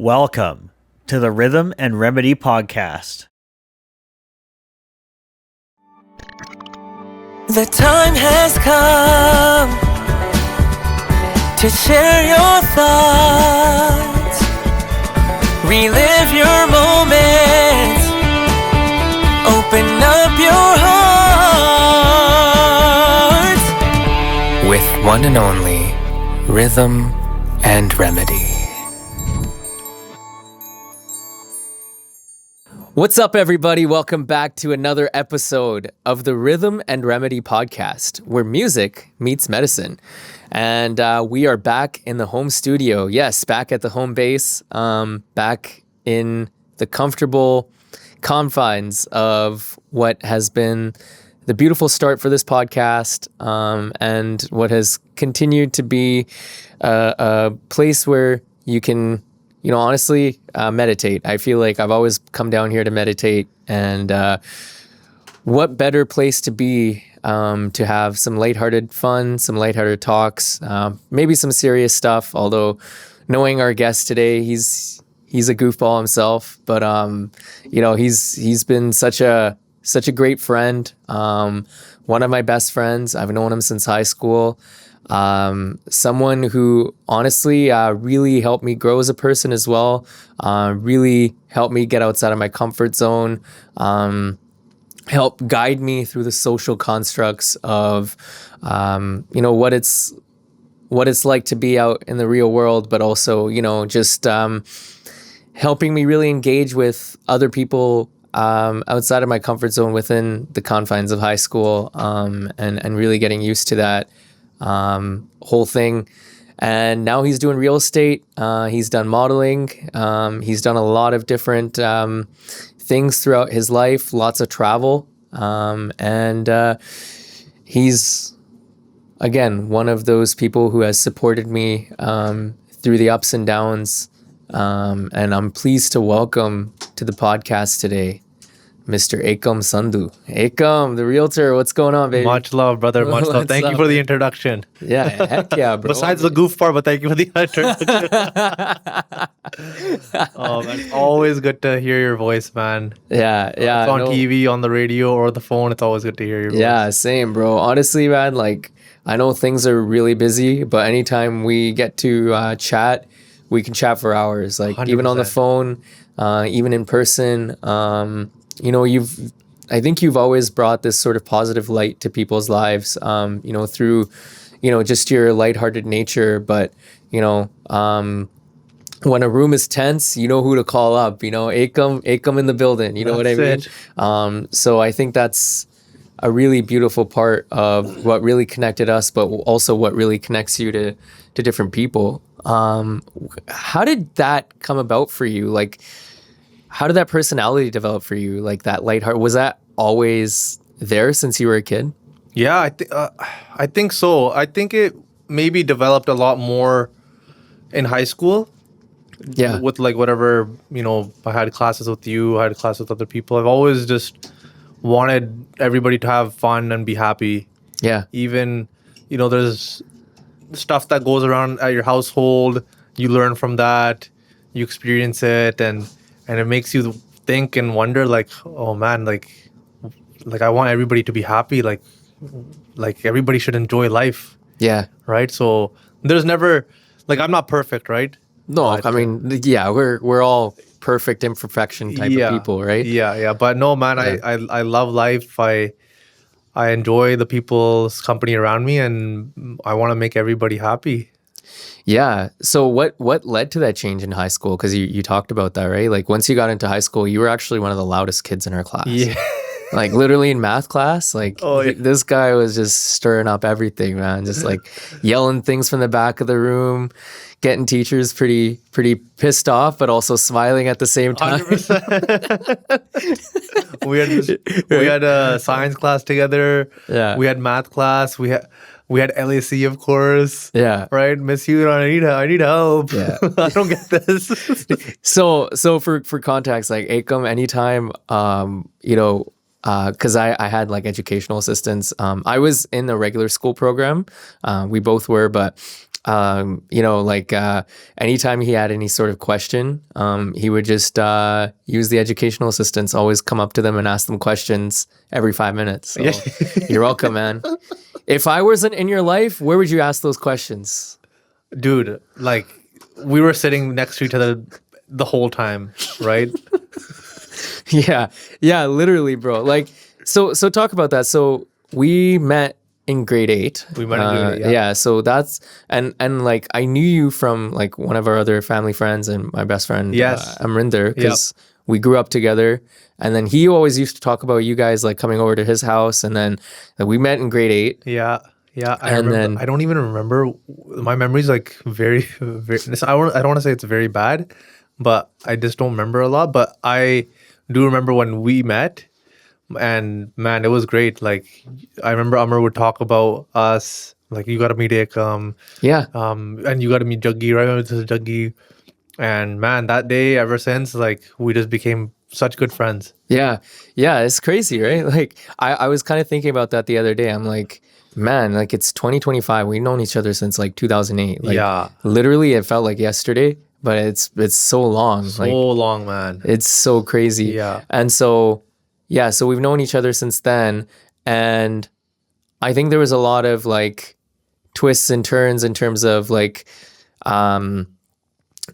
Welcome to the Rhythm and Remedy podcast. The time has come to share your thoughts, relive your moments, open up your hearts with one and only Rhythm and Remedy. What's up, everybody? Welcome back to another episode of the Rhythm and Remedy podcast, where music meets medicine. And we are back in the home studio. Yes, back at the home base, back in the comfortable confines of what has been the beautiful start for this podcast, and what has continued to be a place where you can, honestly, meditate. I feel like I've always come down here to meditate, and what better place to be to have some lighthearted fun, some lighthearted talks, maybe some serious stuff. Although, knowing our guest today, he's a goofball himself, but he's been such a great friend. One of my best friends. I've known him since high school. Someone who honestly really helped me grow as a person as well, really helped me get outside of my comfort zone, helped guide me through the social constructs of, what it's like to be out in the real world, but also, just helping me really engage with other people outside of my comfort zone within the confines of high school, and really getting used to that whole thing. And now he's doing real estate. He's done modeling. He's done a lot of different things throughout his life, lots of travel. And he's, again, one of those people who has supported me through the ups and downs. And I'm pleased to welcome to the podcast today Mr. Ekam Sandhu. Ekam, the realtor. What's going on, baby? Much love, brother. Much love. Thank you for the introduction. Yeah, heck yeah, bro. Besides the goof part, but thank you for the introduction. Oh, man. It's always good to hear your voice, man. Yeah. It's on TV, on the radio, or the phone. It's always good to hear your voice. Yeah, same, bro. Honestly, man, I know things are really busy, but anytime we get to chat, we can chat for hours. 100%. Even on the phone, even in person. I think you've always brought this sort of positive light to people's lives, through, just your lighthearted nature. But, when a room is tense, you know who to call up, Ekam in the building, you know what I mean? So I think that's a really beautiful part of what really connected us, but also what really connects you to different people. How did that come about for you? How did that personality develop for you? That lightheart, was that always there since you were a kid? Yeah, I think so. I think it maybe developed a lot more in high school. Yeah. With whatever, I had classes with you, I had classes with other people. I've always just wanted everybody to have fun and be happy. Yeah. Even, there's stuff that goes around at your household. You learn from that, you experience it, and it makes you think and wonder, oh man, I want everybody to be happy. Everybody should enjoy life. Yeah. Right. So there's never, I'm not perfect, right? No, but, we're all perfect imperfection type of people, right? Yeah. But no, man, I love life. I enjoy the people's company around me, and I want to make everybody happy. Yeah. So what led to that change in high school? Because you talked about that, right? Once you got into high school, you were actually one of the loudest kids in our class. Yeah. Literally in math class, this guy was just stirring up everything, man. Just yelling things from the back of the room, getting teachers pretty pissed off, but also smiling at the same time. 100%. We had a science class together. Yeah. We had math class. We had LAC, of course. Yeah. Right? Miss you, I need help. Yeah. I don't get this. So for context, Ekam, anytime, because I had educational assistance. I was in the regular school program. We both were, but anytime he had any sort of question, he would just use the educational assistants, always come up to them and ask them questions every 5 minutes. So Yeah. you're welcome, man. If I wasn't in your life, where would you ask those questions? Dude, like we were sitting next to each other the whole time, right? Yeah, literally, bro. Like, so talk about that. So we met in grade 8. We met in grade 8, yeah. So that's and like I knew you from like one of our other family friends and my best friend, Yes. Amrinder, because we grew up together. And then he always used to talk about you guys like coming over to his house, and then we met in grade 8. Yeah. I And remember. then- I don't even remember. My memory's like very, very. I don't want to say it's very bad, but I just don't remember a lot. But I do remember when we met, and man, it was great. Like I remember Amar would talk about us. Like you got to meet Ekam, Yeah. and you got to meet Juggi. Right? I went to Juggi, and man, that day ever since, like we just became such good friends. Yeah, it's crazy, right? Like I was kind of thinking about that the other day. I'm like, man, like it's 2025. We've known each other since like 2008. Like Yeah. literally it felt like yesterday, but it's so long. So Like long, man. it's so crazy. Yeah. And so so we've known each other since then, and I think there was a lot of like twists and turns in terms of like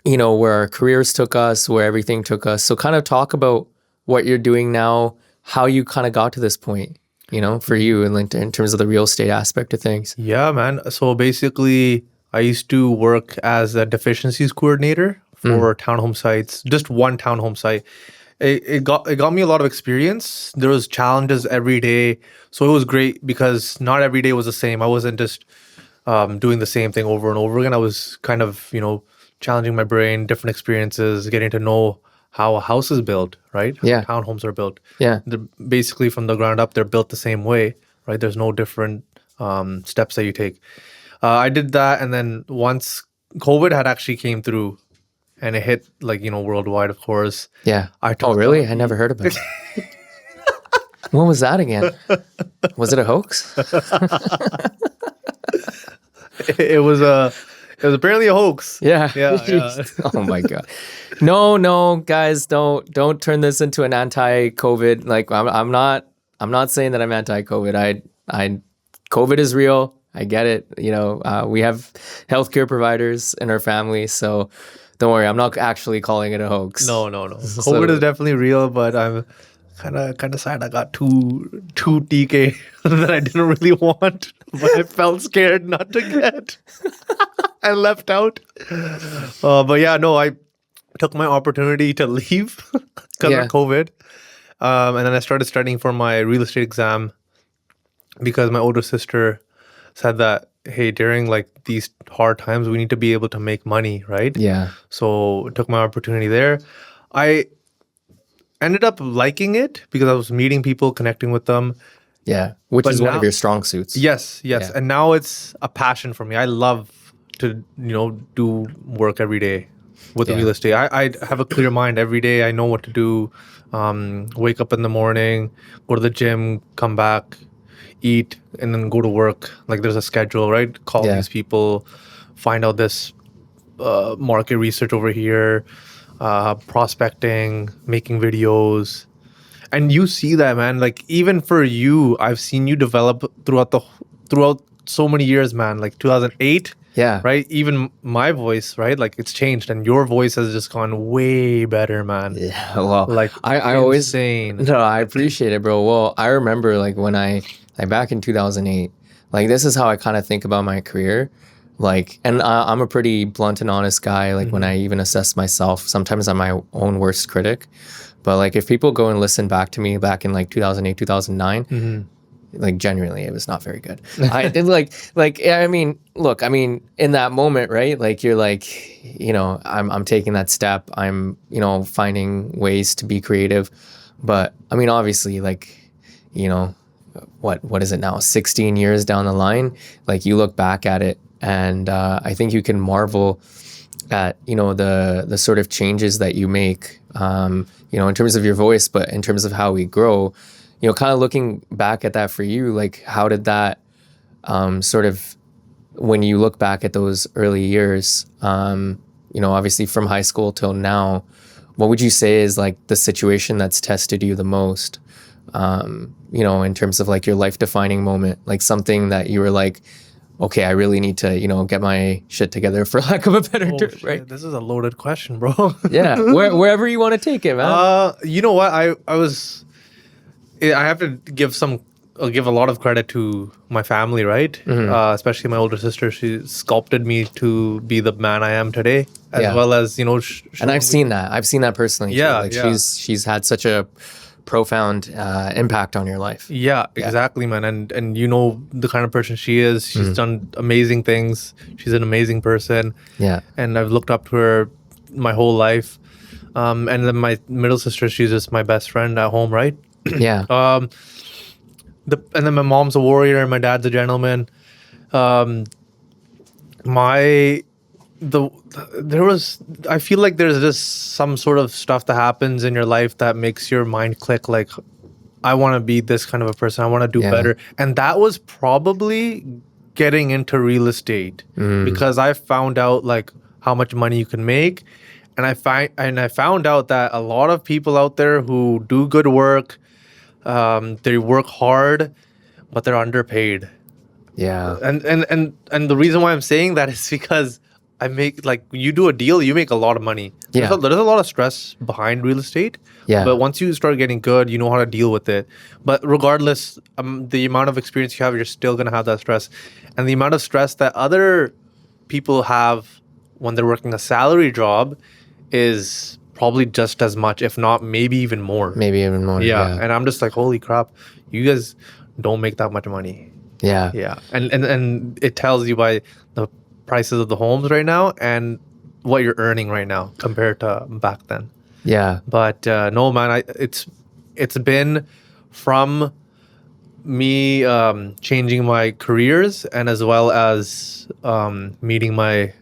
where our careers took us, where everything took us. So kind of talk about what you're doing now, how you kind of got to this point, for you and like in terms of the real estate aspect of things. Yeah, man. So basically, I used to work as a deficiencies coordinator for townhome sites, just one townhome site. It got me a lot of experience. There was challenges every day, so it was great because not every day was the same. I wasn't just doing the same thing over and over again. I was kind of challenging my brain, different experiences, getting to know how a house is built, right? Yeah. How townhomes are built. Yeah. They're basically from the ground up, they're built the same way, right? There's no different steps that you take. I did that, and then once COVID had actually came through, and it hit like worldwide, of course. Yeah. I Oh, took really? the- I never heard about it. What was that again? Was it a hoax? It was apparently a hox. Yeah. Yeah. Oh my God. No, guys, don't turn this into an anti-COVID. Like I'm not saying that I'm anti-COVID. COVID is real. I get it. We have healthcare providers in our family, so don't worry. I'm not actually calling it a hoax. No. COVID is definitely real, but I'm kind of sad I got two TK that I didn't really want, but I felt scared not to get. I left out. But yeah, no, I took my opportunity to leave because Yeah. of COVID. And then I started studying for my real estate exam because my older sister said that, hey, during like these hard times, we need to be able to make money, right? Yeah. So I took my opportunity there. I ended up liking it because I was meeting people, connecting with them. Yeah. Which But is one now- of your strong suits. Yes. Yeah. And now it's a passion for me. I love to, do work every day with Yeah. real estate. I have a clear mind every day. I know what to do. Wake up in the morning, go to the gym, come back, eat, and then go to work. Like there's a schedule, right? Call Yeah. these people, find out this market research over here, prospecting, making videos. And you see that, man. Like even for you, I've seen you develop throughout so many years, man. Like 2008, Yeah. right? Even my voice, right? Like it's changed, and your voice has just gone way better, man. Yeah. Well, Like I always insane. No, I appreciate it, bro. Well, I remember like when I back in 2008, like this is how I kind of think about my career. Like, and I'm a pretty blunt and honest guy. Like when I even assess myself, sometimes I'm my own worst critic. But like if people go and listen back to me back in like 2008, 2009, like genuinely, it was not very good. I did I mean, look, I mean, in that moment, right? Like you're like, I'm taking that step. I'm, finding ways to be creative. But I mean, obviously, like, what is it now? 16 years down the line, like you look back at it, and I think you can marvel at the sort of changes that you make, in terms of your voice, but in terms of how we grow. Kind of looking back at that for you, like how did that sort of when you look back at those early years, obviously from high school till now, what would you say is like the situation that's tested you the most? In terms of like your life defining moment, like something that you were like, okay, I really need to, get my shit together, for lack of a better Oh term, shit, right? this is a loaded question, bro. Yeah, wherever you want to take it, man. You know what? I have to give a lot of credit to my family, right? Especially my older sister. She sculpted me to be the man I am today, as Yeah. well as And I've seen that. I've seen that personally. Too. Yeah, Like yeah. she's had such a profound impact on your life. Yeah, exactly, man. And you know the kind of person she is. She's done amazing things. She's an amazing person. Yeah. And I've looked up to her my whole life. And then my middle sister, she's just my best friend at home, right? Yeah. And then my mom's a warrior and my dad's a gentleman. My the there was I feel like there's just some sort of stuff that happens in your life that makes your mind click, like I want to be this kind of a person, I want to do better. And that was probably getting into real estate, because I found out like how much money you can make, and I found out that a lot of people out there who do good work, they work hard, but they're underpaid. Yeah. And the reason why I'm saying that is because I make, like, you do a deal, you make a lot of money. Yeah. There's a lot of stress behind real estate. Yeah. But once you start getting good, you know how to deal with it. But regardless, the amount of experience you have, you're still gonna have that stress, and the amount of stress that other people have when they're working a salary job is probably just as much, if not maybe even more. Maybe even more. Yeah. And I'm just like, holy crap, you guys don't make that much money. Yeah. Yeah, and it tells you by the prices of the homes right now and what you're earning right now compared to back then. Yeah. But no, man, it's been from me changing my careers, and as well as meeting my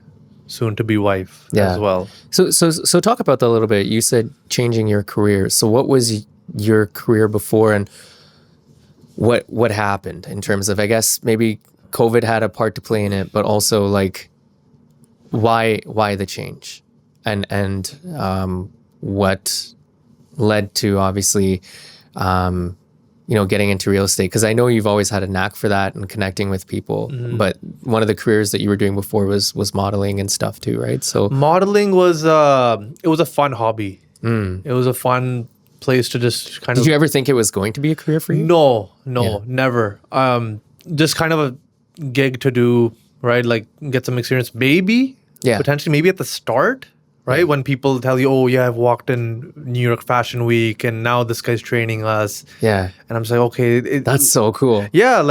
soon-to-be wife as well. So talk about that a little bit. You said changing your career. So what was your career before, and what happened in terms of, I guess maybe COVID had a part to play in it, but also like why the change, and what led to obviously getting into real estate? Because I know you've always had a knack for that and connecting with people, but one of the careers that you were doing before was modeling and stuff too, right? So modeling was it was a fun hobby. It was a fun place to just kind of. Did you ever think it was going to be a career for you? No, never. Just kind of a gig to do, right? Like get some experience, maybe. Yeah. Potentially, maybe at the start, right? When people tell you, "Oh, yeah, I've walked in New York Fashion Week, and now this guy's training us." Yeah. And I'm just like, okay, That's so cool. yeah,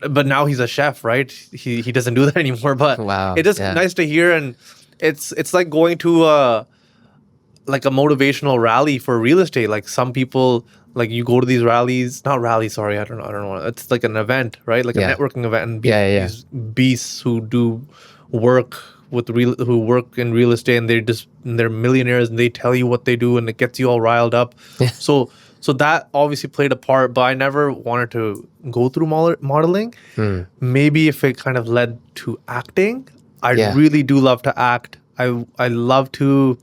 but now he's a chef, right? He doesn't do that anymore. But Wow, it's just yeah. nice to hear, and it's like going to a motivational rally for real estate. Like some people, like you go to these rallies, not rallies, sorry, I don't know. It's like an event, right? Like a networking event, and these beasts who do work who work in real estate, and they're millionaires, and they tell you what they do, and it gets you all riled up. So that obviously played a part, but I never wanted to go through modeling. Maybe if it kind of led to acting, I really do love to act. I love to,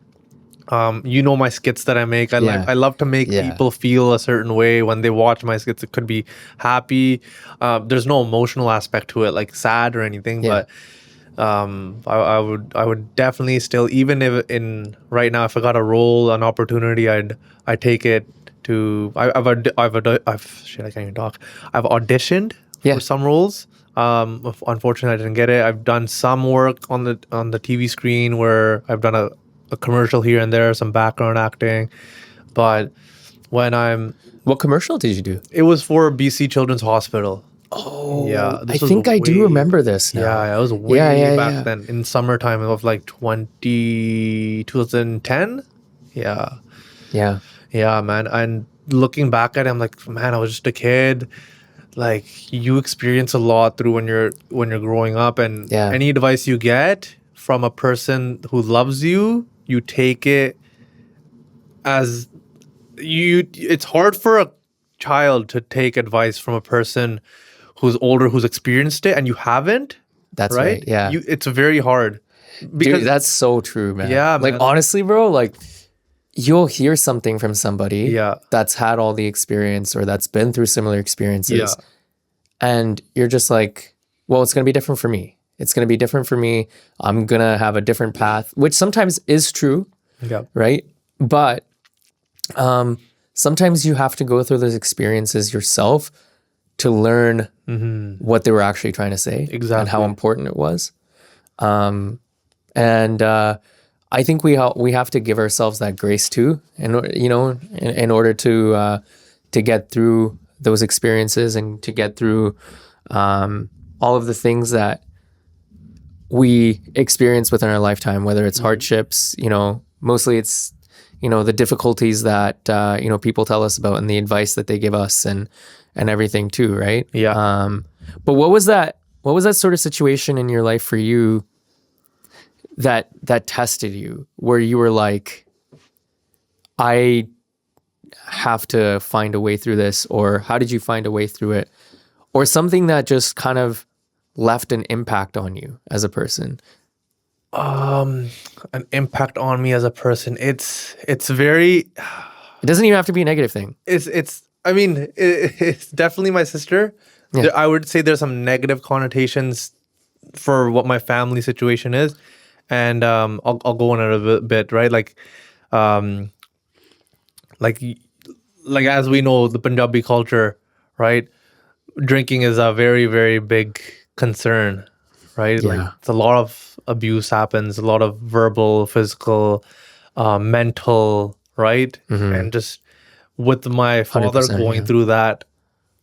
my skits that I make. I love to make people feel a certain way when they watch my skits. It could be happy. There's no emotional aspect to it, like sad or anything, but I would definitely still, even if right now, if I got a role, an opportunity, I'd take it to. Shit, I can't even talk. I've auditioned for some roles. Unfortunately, I didn't get it. I've done some work on the TV screen where I've done a commercial here and there, some background acting, but What commercial did you do? it was for BC Children's Hospital. Oh, Yeah, I think I do remember this now. Yeah, it was way back then, in summertime of like 2010. Yeah. Yeah. Yeah, man. And looking back at it, I'm like, man, I was just a kid. Like, you experience a lot through when you're growing up, and any advice you get from a person who loves you, you take it as it's hard for a child to take advice from a person who's older, who's experienced it, and you haven't, That's right? right. Yeah. It's very hard because Dude, that's so true, man. Yeah, Like, man. honestly, bro, like, you'll hear something from somebody Yeah. that's had all the experience or that's been through similar experiences. Yeah. And you're just like, well, it's going to be different for me. It's going to be different for me. I'm going to have a different path, which sometimes is true, Yeah. right? But sometimes you have to go through those experiences yourself to learn what they were actually trying to say and how Exactly. important it was. And I think we have to give ourselves that grace too, in order to get through those experiences and to get through all of the things that we experience within our lifetime, whether it's hardships, mostly it's, the difficulties that, people tell us about and the advice that they give us and everything too. Right. Yeah. But what was that sort of situation in your life for you that tested you, where you were like, I have to find a way through this? Or how did you find a way through it? Or something that just kind of left an impact on you as a person? An impact on me as a person. It's very. It doesn't even have to be a negative thing. It's. I mean, it's definitely my sister. Yeah. I would say there's some negative connotations for what my family situation is, and I'll go on it a bit, right? Like as we know, the Punjabi culture, right? Drinking is a very, very big concern, right? Yeah. Like it's a lot of abuse happens, a lot of verbal, physical, mental, right? And just with my father 100%, going yeah. through that,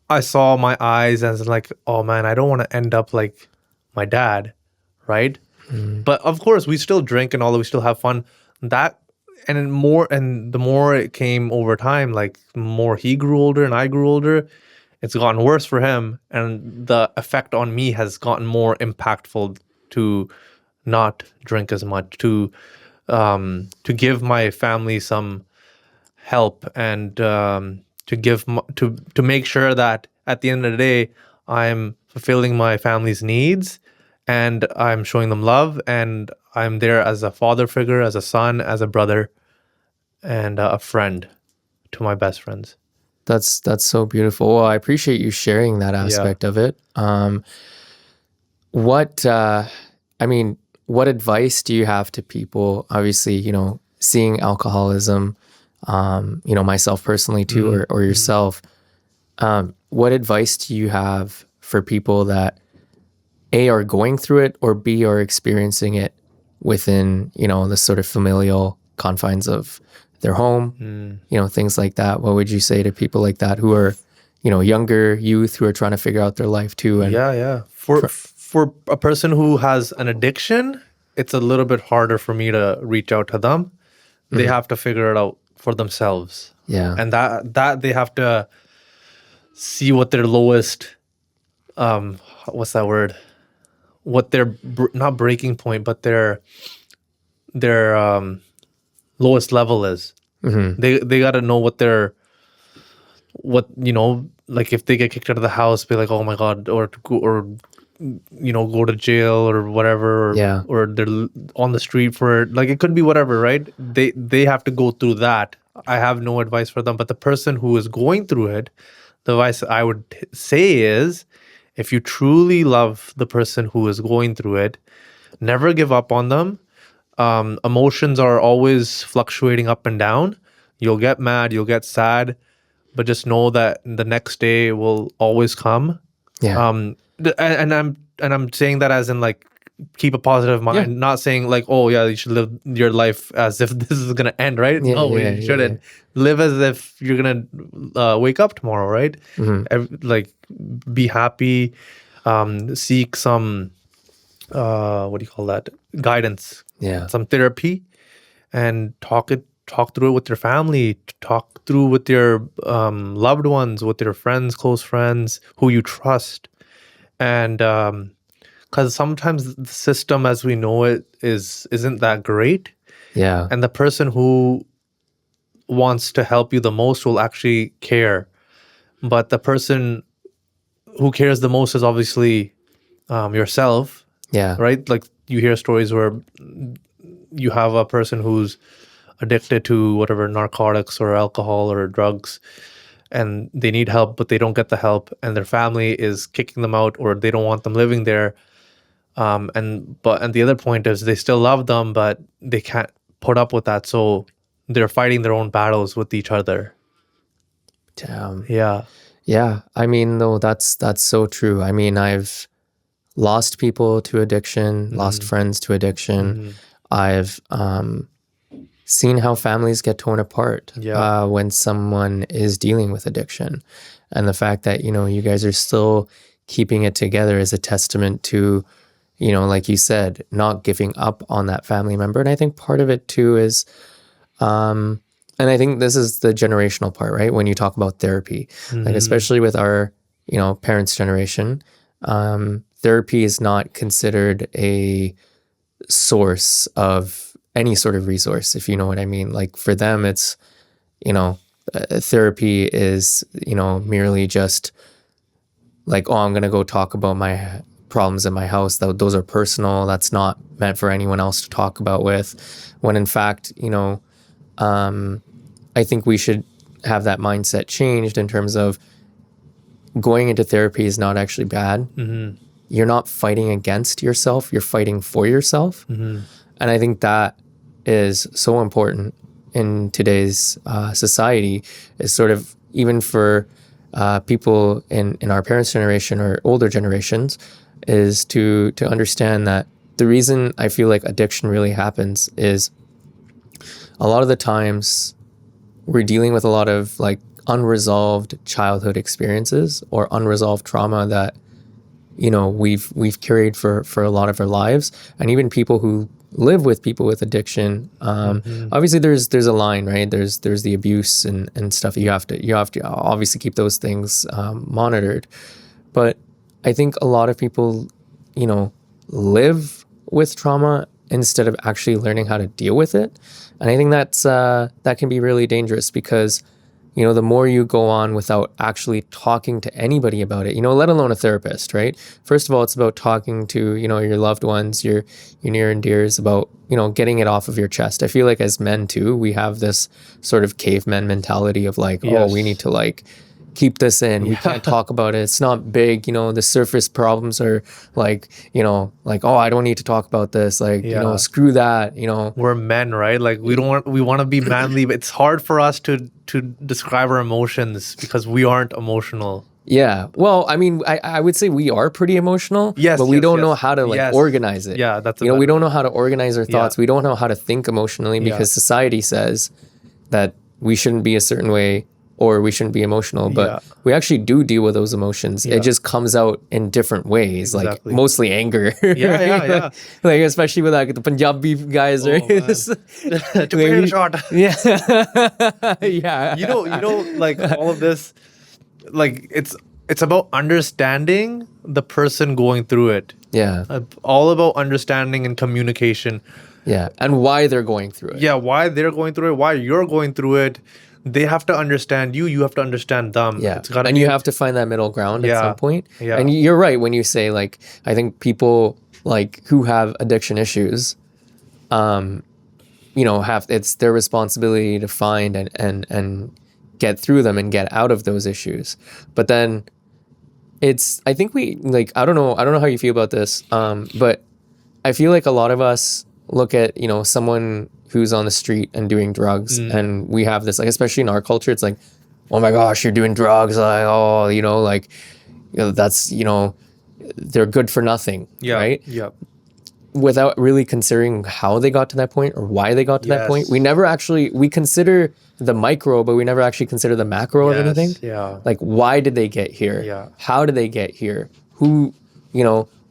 I saw my eyes and was like, oh man, I don't want to end up like my dad, right? But of course, we still drink and all that, we still have fun. That and the more it came over time, like the more he grew older and I grew older, it's gotten worse for him, and the effect on me has gotten more impactful to not drink as much, to give my family some help, and to make sure that at the end of the day, I'm fulfilling my family's needs, and I'm showing them love, and I'm there as a father figure, as a son, as a brother, and a friend to my best friends. That's so beautiful. Well, I appreciate you sharing that aspect of it. What advice do you have to people? Obviously, seeing alcoholism, myself personally too, or yourself. What advice do you have for people that A, are going through it, or B, are experiencing it within, the sort of familial confines of their home, things like that? What would you say to people like that who are, younger youth who are trying to figure out their life too? And Yeah. For a person who has an addiction, it's a little bit harder for me to reach out to them. They have to figure it out for themselves. Yeah. And that they have to see what their lowest what's that word? What their not breaking point, but their lowest level is. They got to know like if they get kicked out of the house, be like, oh my god, or go to jail or whatever, Yeah. or they're on the street for, like, it could be whatever, right? They have to go through that. I have no advice for them, but the person who is going through it, the advice I would say is, if you truly love the person who is going through it, never give up on them. Emotions are always fluctuating up and down. You'll get mad, you'll get sad, but just know that the next day will always come. Yeah. And I'm saying that as in, like, keep a positive mind, Yeah. not saying like, oh yeah, you should live your life as if this is gonna end, right? Yeah, No, yeah, you shouldn't. yeah. Live as if you're gonna wake up tomorrow, right? Like, be happy, seek some what do you call that, guidance, Yeah. some therapy, and talk through it with your family, talk through with your loved ones, with your friends, close friends who you trust. And because sometimes the system as we know it isn't that great, Yeah. and the person who wants to help you the most will actually care, but the person who cares the most is obviously yourself, Yeah. right? Like you hear stories where you have a person who's addicted to whatever narcotics or alcohol or drugs, and they need help, but they don't get the help, and their family is kicking them out, or they don't want them living there. And the other point is they still love them, but they can't put up with that, so they're fighting their own battles with each other. Damn. Yeah. Yeah. I mean, though, that's so true. I mean, I've lost people to addiction, lost friends to addiction. I've seen how families get torn apart Yeah. when someone is dealing with addiction. And the fact that, you guys are still keeping it together is a testament to, like you said, not giving up on that family member. And I think part of it too is, and I think this is the generational part, right? When you talk about therapy, like especially with our, parents' generation, therapy is not considered a source of any sort of resource, if you know what I mean. Like for them, it's, therapy is, merely just like, oh, I'm going to go talk about my problems in my house. Those are personal. That's not meant for anyone else to talk about with. When in fact, I think we should have that mindset changed in terms of going into therapy is not actually bad. You're not fighting against yourself. You're fighting for yourself. And I think that is so important in today's society, is sort of even for people in our parents' generation or older generations, is to understand that the reason I feel like addiction really happens is a lot of the times we're dealing with a lot of like unresolved childhood experiences or unresolved trauma that we've carried for a lot of our lives. And even people who live with people with addiction, obviously there's a line, right? There's the abuse and stuff. You have to obviously keep those things monitored. But I think a lot of people live with trauma instead of actually learning how to deal with it. And I think that can be really dangerous, because the more you go on without actually talking to anybody about it, let alone a therapist, right? First of all, it's about talking to, your loved ones, your near and dears, about, getting it off of your chest. I feel like as men too, we have this sort of caveman mentality of like, Yes. oh, we need to like keep this in. We can't talk about it. It's not big. The surface problems are like, like, oh, I don't need to talk about this. Like, screw that, We're men, right? Like we want to be manly, but it's hard for us to describe our emotions because we aren't emotional. Yeah. Well, I mean, I would say we are pretty emotional, Yes, but we yes, don't yes. know how to like Yes. organize it. Yeah, that's a we better don't know how to organize our thoughts. Yeah. We don't know how to think emotionally because society says that we shouldn't be a certain way or we shouldn't be emotional, but Yeah. we actually do deal with those emotions. Yeah. It just comes out in different ways, Exactly. like mostly anger. Yeah. Like especially with like the Punjabi guys, right? To put it short. Yeah. Yeah. You know, like all of this, like it's about understanding the person going through it. Yeah. All about understanding and communication. Yeah. And why they're going through it. Yeah, why they're going through it, why you're going through it. They have to understand you. You have to understand them. Yeah. It's gotta And be, you have to find that middle ground at Yeah. some point. Yeah. And you're right when you say, like, I think people like who have addiction issues, it's their responsibility to find and get through them and get out of those issues. But then I think I don't know how you feel about this, but I feel like a lot of us look at, someone who's on the street and doing drugs, and we have this, like, especially in our culture, it's like, oh my gosh, you're doing drugs, like, oh, that's, they're good for nothing, Yeah. right? Yeah. Without really considering how they got to that point or why they got to that point. Yes. We consider the micro, but we never actually consider the macro of Yes, anything. yeah. Like, why did they get here? Yeah. How did they get here? Who,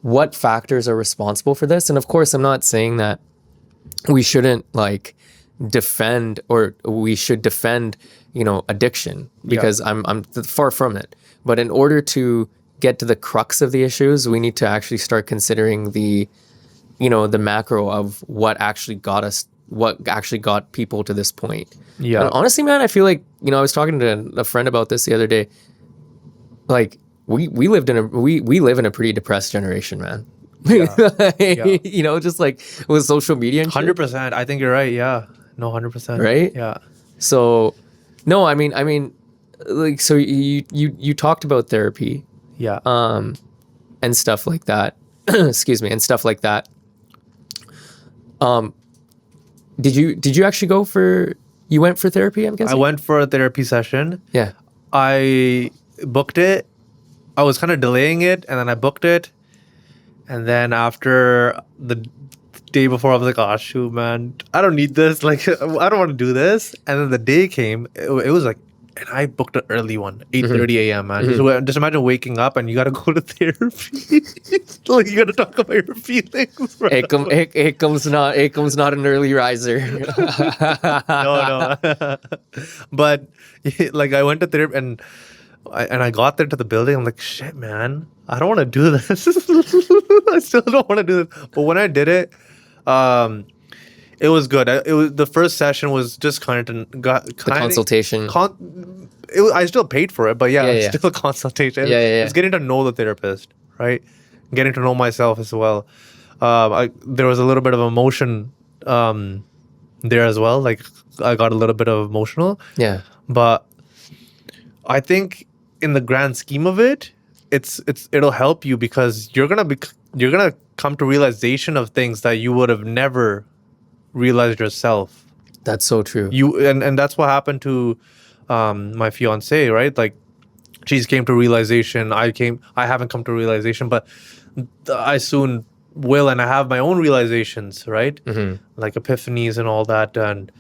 what factors are responsible for this? And of course, I'm not saying that we shouldn't like defend, or we should defend, addiction, because I'm far from it. But in order to get to the crux of the issues, we need to actually start considering the macro of what actually got people to this point. Yeah. And honestly, man, I feel like, I was talking to a friend about this the other day. Like, we live in a pretty depressed generation, man. You know, just like with social media and shit, 100%. I think you're right. Yeah. No, 100%. right? Yeah. So, no, I mean, like, so you talked about therapy Yeah. and stuff like that. Excuse me, and stuff like that. Did you actually go for? You went for therapy, I'm I guessing. went for a therapy session. Yeah. I booked it. I was kind of delaying it, and then I booked it. And then after the day before, I was like, "Oh shoot, man, I don't need this. Like, I don't want to do this." And then the day came. It was like, and I booked an early one, 8:30 a.m. Man, just imagine waking up and you gotta go to therapy. Like, you gotta talk about your feelings. Bro. Ekam's not an early riser. No. But like, I went to therapy and I got there to the building. I'm like, shit, man, I don't want to do this. I still don't want to do this. But when I did it, it was good. It was the first session was just kind of Consultation. I still paid for it, but yeah, Yeah. still a consultation. Yeah. It's getting to know the therapist, right? Getting to know myself as well. There was a little bit of emotion there as well. Like, I got a little bit of emotional. Yeah. But I think in the grand scheme of it, it'll help you because you're gonna come to realization of things that you would have never realized yourself. That's so true. And that's what happened to my fiance, right? Like, she's came to realization. I haven't come to realization, but I soon will, and I have my own realizations, right? Like epiphanies and all that. And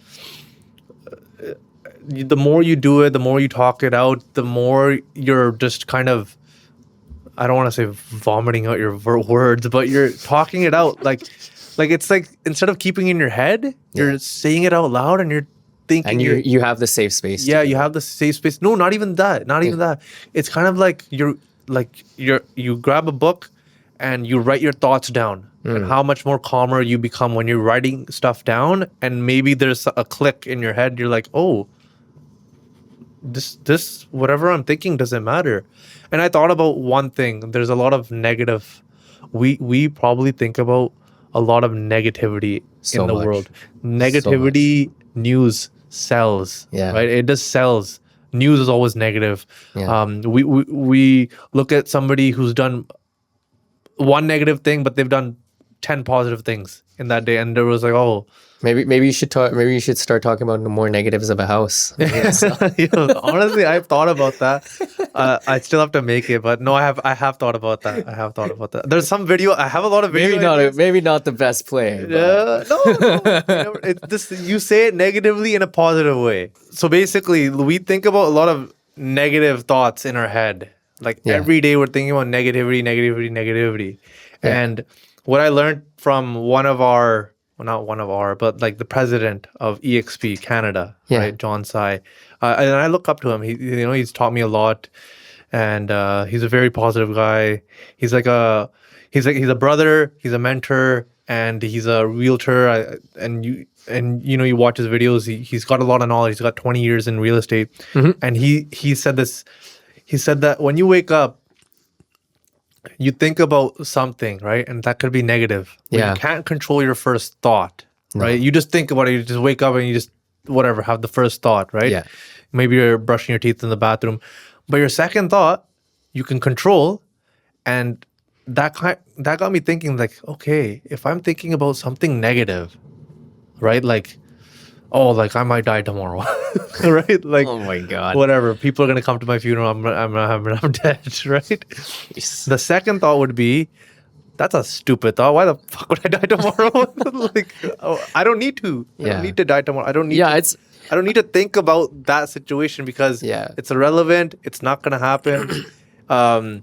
the more you do it, the more you talk it out, the more you're just kind of, I don't want to say vomiting out your words, but you're talking it out. Like it's like, instead of keeping it in your head, you're saying it out loud, and you're thinking. And you have the safe space. Yeah, you have the safe space. No, not even that. Not even that. It's kind of like you grab a book and you write your thoughts down. And how much more calmer you become when you're writing stuff down, and maybe there's a click in your head. You're like, oh, this whatever I'm thinking doesn't matter. And I thought about one thing. There's a lot of negative. We probably think about a lot of negativity in the world. Negativity news sells. Yeah. Right. It just sells. News is always negative. Yeah. We look at somebody who's done one negative thing, but they've done 10 positive things in that day, and there was like, oh, maybe you should talk. Maybe you should start talking about the more negatives of a house. Honestly, I've thought about that. I still have to make it, but no, I have thought about that. There's some video. I have a lot of video. Maybe not the best play. No. You say it negatively in a positive way. So basically, we think about a lot of negative thoughts in our head. Like, every day we're thinking about negativity. Yeah. And what I learned from but like the president of EXP Canada, right, John Tsai, and I look up to him. He's taught me a lot, and he's a very positive guy. He's a brother. He's a mentor, and he's a realtor. You watch his videos. He's got a lot of knowledge. He's got 20 years in real estate, and he said this. He said that when you wake up, you think about something, right? And that could be negative. Yeah. You can't control your first thought, right? You just think about it. You just wake up and you just, whatever, have the first thought, right? Yeah. Maybe you're brushing your teeth in the bathroom. But your second thought, you can control. And that got me thinking, like, okay, if I'm thinking about something negative, right? Like, oh, like, I might die tomorrow, right? Like, Oh my God. whatever. People are gonna come to my funeral. I'm dead, right? The second thought would be, that's a stupid thought. Why the fuck would I die tomorrow? Like, I don't need to. I don't need to die tomorrow. I don't need. I don't need to think about that situation because it's irrelevant. It's not gonna happen. And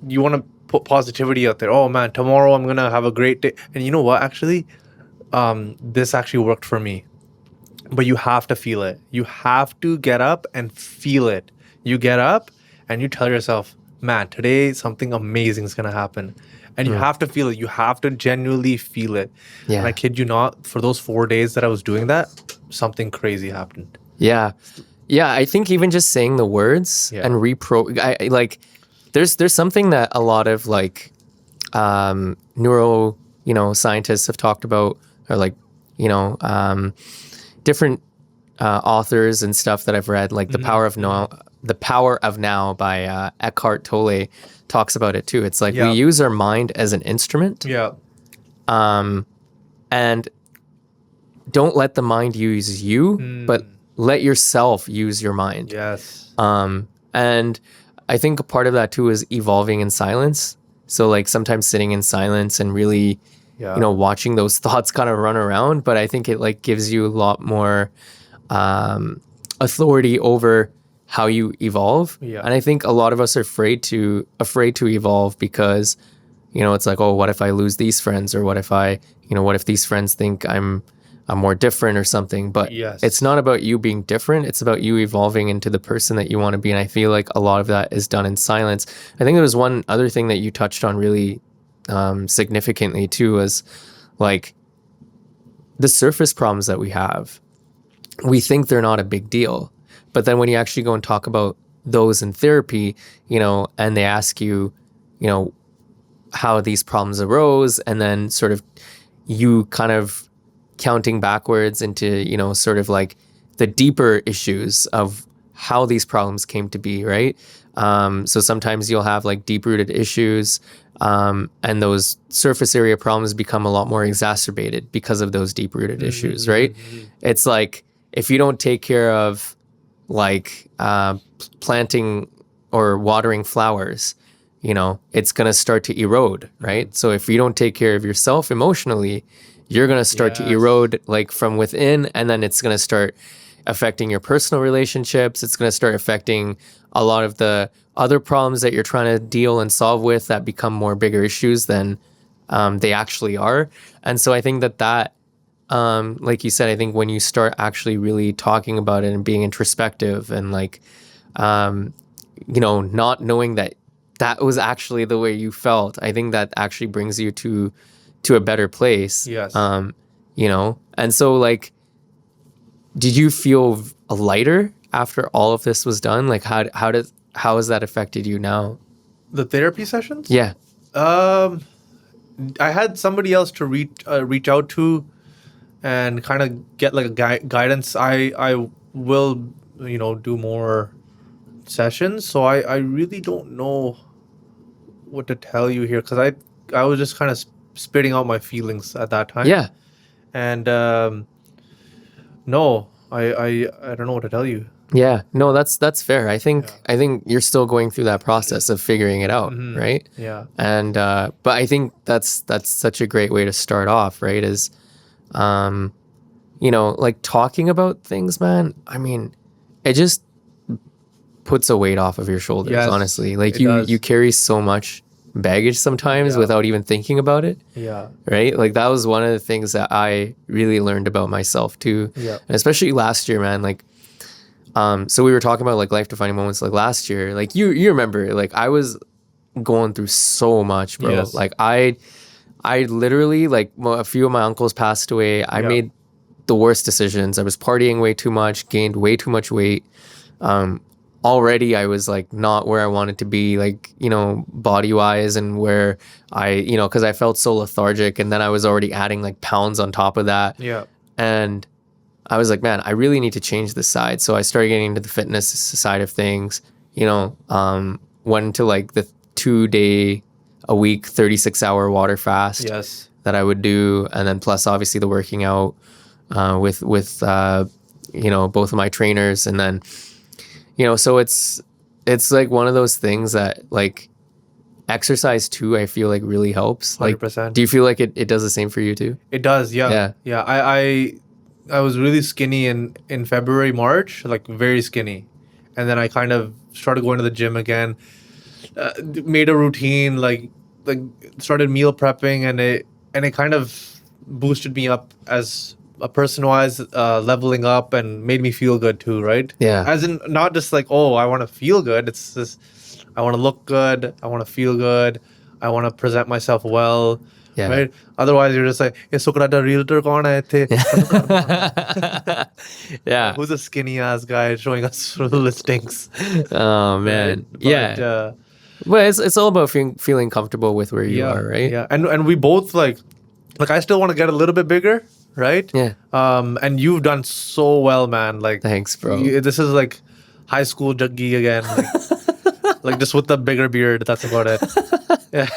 you want to put positivity out there. Oh man, tomorrow I'm gonna have a great day. And you know what? Actually, this actually worked for me. But you have to feel it. You have to get up and feel it. You get up and you tell yourself, man, today something amazing is going to happen. And you have to feel it. You have to genuinely feel it. Yeah. And I kid you not, for those 4 days that I was doing that, something crazy happened. Yeah. Yeah, I think even just saying the words Yeah. and like there's something that a lot of like neuro, scientists have talked about, or like, different authors and stuff that I've read, like The Power of Now by Eckhart Tolle talks about it too. It's like we Yeah. use our mind as an instrument, Yeah. and don't let the mind use you, but let yourself use your mind. Yes. And I think a part of that too is evolving in silence. So like sometimes sitting in silence and really, Yeah. watching those thoughts kind of run around. But I think it like gives you a lot more authority over how you evolve. Yeah. And I think a lot of us are afraid to evolve because, it's like, oh, what if I lose these friends, or what if what if these friends think I'm more different or something. But Yes. it's not about you being different. It's about you evolving into the person that you want to be. And I feel like a lot of that is done in silence. I think there was one other thing that you touched on really significantly too, was like the surface problems that we have. We think they're not a big deal. But then when you actually go and talk about those in therapy, and they ask you, how these problems arose, and then sort of you kind of counting backwards into, sort of like the deeper issues of how these problems came to be, right? So sometimes you'll have like deep-rooted issues, and those surface area problems become a lot more exacerbated because of those deep-rooted issues, right? It's like if you don't take care of like planting or watering flowers, it's going to start to erode, right? So if you don't take care of yourself emotionally, you're going to start to erode like from within, and then it's going to start affecting your personal relationships. It's going to start affecting a lot of the other problems that you're trying to deal and solve with that become more bigger issues than they actually are. And so I think that like you said, I think when you start actually really talking about it and being introspective and like, not knowing that was actually the way you felt, I think that actually brings you to a better place. Yes. And so like, did you feel lighter after all of this was done? Like how has that affected you now? The therapy sessions? Yeah. I had somebody else to reach out to and kind of get like a guidance. I will, do more sessions. So I really don't know what to tell you here, because I was just kind of spitting out my feelings at that time. Yeah. And no, I don't know what to tell you. Yeah. No, that's fair. I think you're still going through that process of figuring it out, right? Yeah. And but I think that's such a great way to start off, right? Is like talking about things, man. I mean, it just puts a weight off of your shoulders, Yes, honestly. Like it does. you carry so much baggage sometimes without even thinking about it. Yeah. Right? Like that was one of the things that I really learned about myself too. Yeah. And especially last year, man. Like so we were talking about like life defining moments like last year. Like you remember, like I was going through so much, bro. Yes. Like I literally, like a few of my uncles passed away. I made the worst decisions. I was partying way too much, gained way too much weight. Already I was like not where I wanted to be, like, body wise, and where I, because I felt so lethargic, and then I was already adding like pounds on top of that. Yeah. And I was like, man, I really need to change this side. So I started getting into the fitness side of things, went into like the 2-day a week, 36-hour water fast Yes. that I would do. And then plus obviously the working out with both of my trainers. And then, so it's like one of those things that like exercise too, I feel like really helps. Like, 100%. do you feel like it does the same for you too? It does. Yeah. Yeah. Yeah. I was really skinny in February, March, like very skinny. And then I kind of started going to the gym again, made a routine, like started meal prepping, and it kind of boosted me up as a person-wise, leveling up, and made me feel good too, right? Yeah. As in, not just like, oh, I want to feel good. It's just, I want to look good. I want to feel good. I want to present myself well, Yeah. Right? Otherwise, you're just like, "Ye Sukrata realtor kaun hai ithe?" Yeah. Who's a skinny ass guy showing us the listings? Oh Right? man. But Yeah. But it's all about feeling comfortable with where you yeah, are, right? yeah, and we both like I still want to get a little bit bigger, right? Yeah. And you've done so well, man. Like, Thanks, bro. this is like high school Juggy again, like just with the bigger beard. That's about it. Yeah,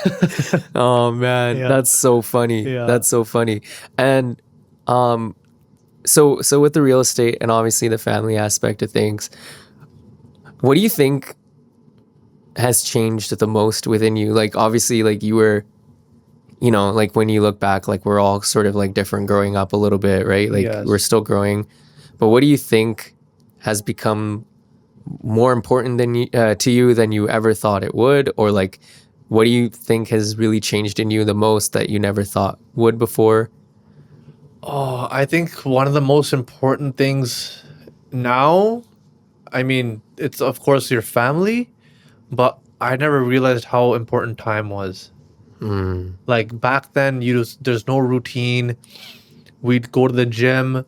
Oh man, Yeah. that's so funny. Yeah. That's so funny. And so with the real estate and obviously the family aspect of things, what do you think has changed the most within you? Like obviously like you were, you know, like when you look back, like we're all sort of like different growing up a little bit, right? Like Yes. we're still growing. But what do you think has become more important than to you than you ever thought it would? Or like what do you think has really changed in you the most that you never thought would before? Oh, I think one of the most important things now, I mean, it's of course your family, but I never realized how important time was. Like back then, there's no routine. We'd go to the gym,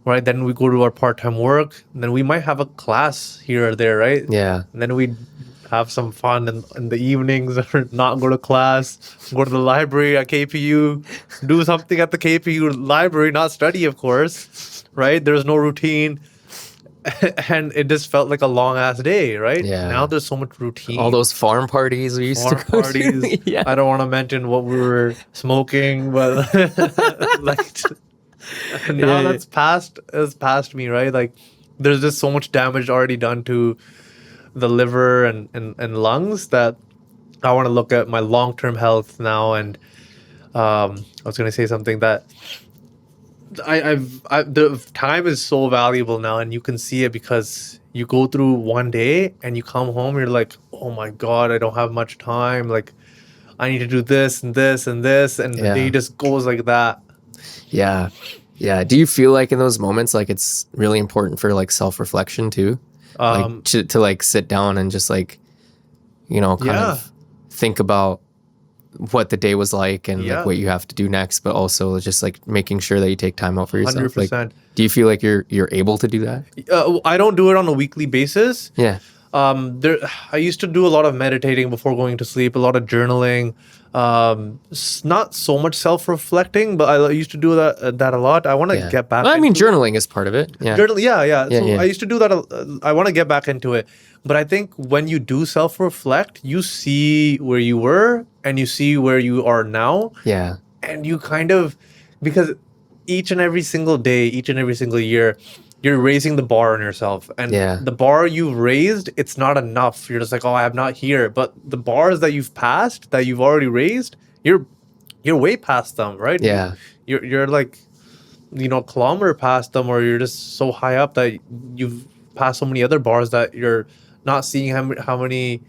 right? Then we go to our part-time work. And then we might have a class here or there, right? Yeah. And then we'd have some fun in the evenings or not go to class, go to the library at KPU, do something at the KPU library, not study, of course, right? There's no routine. And it just felt like a long ass day, right? Yeah. Now there's so much routine. All those farm parties we used Farm to go parties. to. Yeah. I don't want to mention what we were smoking, but like now Yeah. that's past me, right? Like there's just so much damage already done to the liver and lungs that I want to look at my long-term health now. And I was going to say something that the time is so valuable now, and you can see it because you go through one day and you come home, you're like, oh my God, I don't have much time. Like I need to do this and this and this. And the day just goes like that. Yeah. Yeah. Do you feel like in those moments, like it's really important for like self-reflection too? Like to like sit down and just like, you know, kind of think about what the day was like and like what you have to do next, but also just like making sure that you take time out for yourself. 100%. Like, do you feel like you're able to do that? I don't do it on a weekly basis. Yeah. I used to do a lot of meditating before going to sleep, a lot of journaling, not so much self-reflecting, but I used to do that a lot. I want to get back. Well, I mean, into journaling is part of it. Yeah. I used to do that. I want to get back into it. But I think when you do self-reflect, you see where you were and you see where you are now. Yeah. And you kind of, because each and every single day, each and every single year, you're raising the bar on yourself. And the bar you've raised, it's not enough. You're just like, oh, I'm not here. But the bars that you've passed, that you've already raised, you're way past them, right? Yeah. You're like, a kilometer past them, or you're just so high up that you've passed so many other bars that you're not seeing how many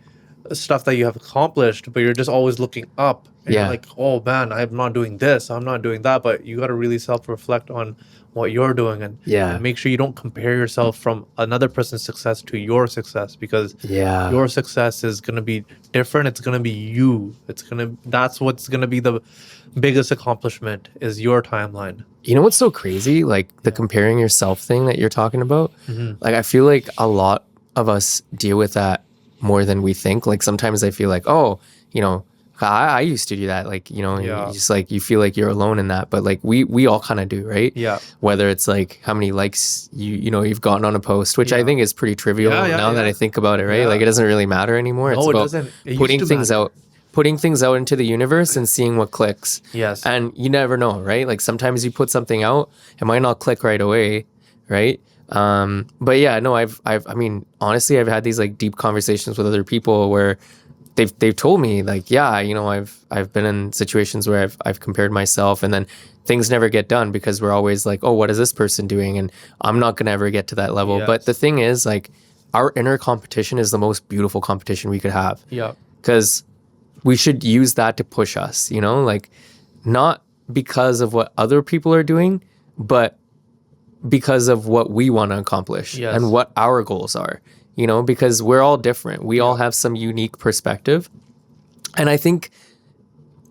stuff that you have accomplished, but you're just always looking up. And you're like, oh man, I'm not doing this, I'm not doing that. But you got to really self-reflect on what you're doing and make sure you don't compare yourself from another person's success to your success, because your success is going to be different. It's going to be you. That's what's going to be the biggest accomplishment, is your timeline. You know what's so crazy? Like the comparing yourself thing that you're talking about. Like I feel like a lot of us deal with that more than we think. Like sometimes I feel like, oh, I used to do that. Like, you just like, you feel like you're alone in that, but like we all kind of do, right? Yeah. Whether it's like how many likes you've gotten on a post, which I think is pretty trivial now that I think about it, right? Like it doesn't really matter anymore. No, it's it about doesn't. It putting used to things matter. out. Putting things out into the universe and seeing what clicks. Yes. And you never know, right? Like sometimes you put something out, it might not click right away, right? But yeah, no, I mean, honestly, I've had these like deep conversations with other people where they've told me like, yeah, I've been in situations where I've compared myself, and then things never get done because we're always like, oh, what is this person doing? And I'm not gonna ever get to that level. Yes. But the thing is, like, our inner competition is the most beautiful competition we could have. Yeah. Because we should use that to push us, like not because of what other people are doing, but because of what we want to accomplish and what our goals are, because we're all different. We all have some unique perspective. And I think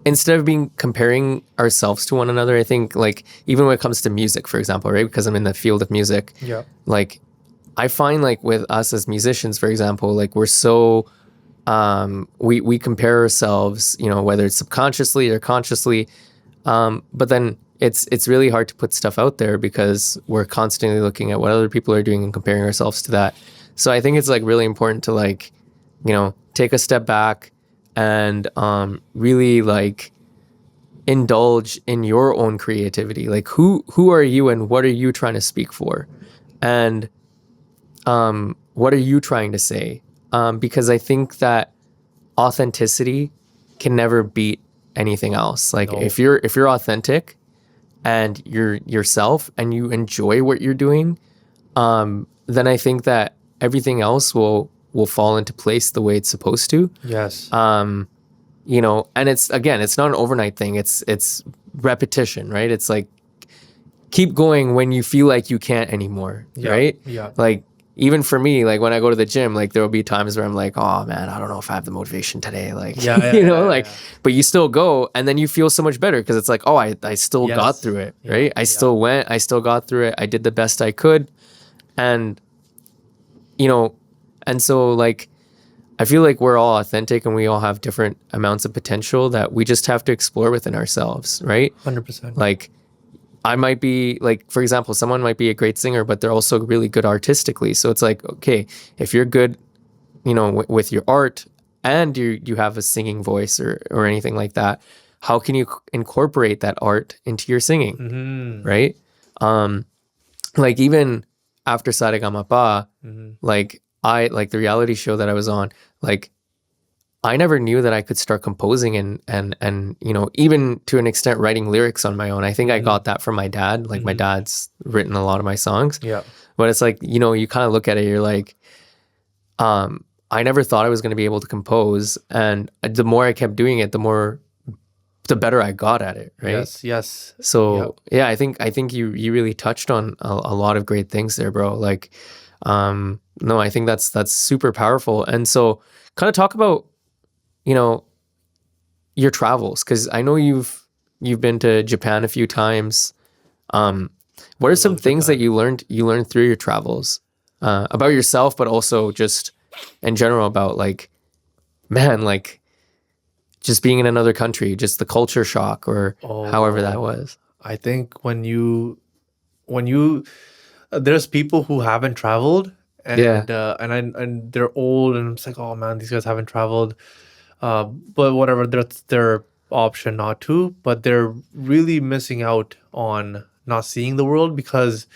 instead of being comparing ourselves to one another, I think like even when it comes to music, for example, right? Because I'm in the field of music, Yeah. like I find like with us as musicians, for example, like we're so we compare ourselves, you know, whether it's subconsciously or consciously, but then it's really hard to put stuff out there because we're constantly looking at what other people are doing and comparing ourselves to that. So I think it's like really important to like, you know, take a step back and really like indulge in your own creativity. Like who are you and what are you trying to speak for? And what are you trying to say? Because I think that authenticity can never beat anything else. Like No. if you're authentic and you're yourself and you enjoy what you're doing, then I think that everything else will fall into place the way it's supposed to. Yes. You know, and it's not an overnight thing. It's repetition, right? It's like keep going when you feel like you can't anymore, Yeah, right? yeah. Like even for me, like when I go to the gym, like there will be times where I'm like, oh man, I don't know if I have the motivation today. Like, Yeah, you know, yeah, like, yeah. but you still go and then you feel so much better because it's like, oh, I still got Yes. through it, Yeah, right? I yeah. still went, I still got through it. I did the best I could. And, you know, and so like, I feel like we're all authentic and we all have different amounts of potential that we just have to explore within ourselves, right? 100%. Like, I might be like, for example, someone might be a great singer, but they're also really good artistically. So it's like, okay, if you're good, you know, with your art and you have a singing voice or anything like that, how can you incorporate that art into your singing, Mm-hmm. right? Like even after Saregamapa, like I like the reality show that I was on, like I never knew that I could start composing and you know, even to an extent writing lyrics on my own. I think I got that from my dad. Like my dad's written a lot of my songs. Yeah. But it's like, you know, you kind of look at it, you're like, I never thought I was going to be able to compose. And the more I kept doing it, the better I got at it. Right. Yes. Yes. So yeah, I think you really touched on a lot of great things there, bro. Like, no, I think that's super powerful. And so kind of talk about, you know, your travels, because I know you've been to Japan a few times. What are some things that you learned through your travels about yourself, but also just in general about like, man, like just being in another country, just the culture shock or however that was. I think when you there's people who haven't traveled and Yeah. and they're old and it's like, oh man, these guys haven't traveled. But whatever, that's their option not to. But they're really missing out on not seeing the world because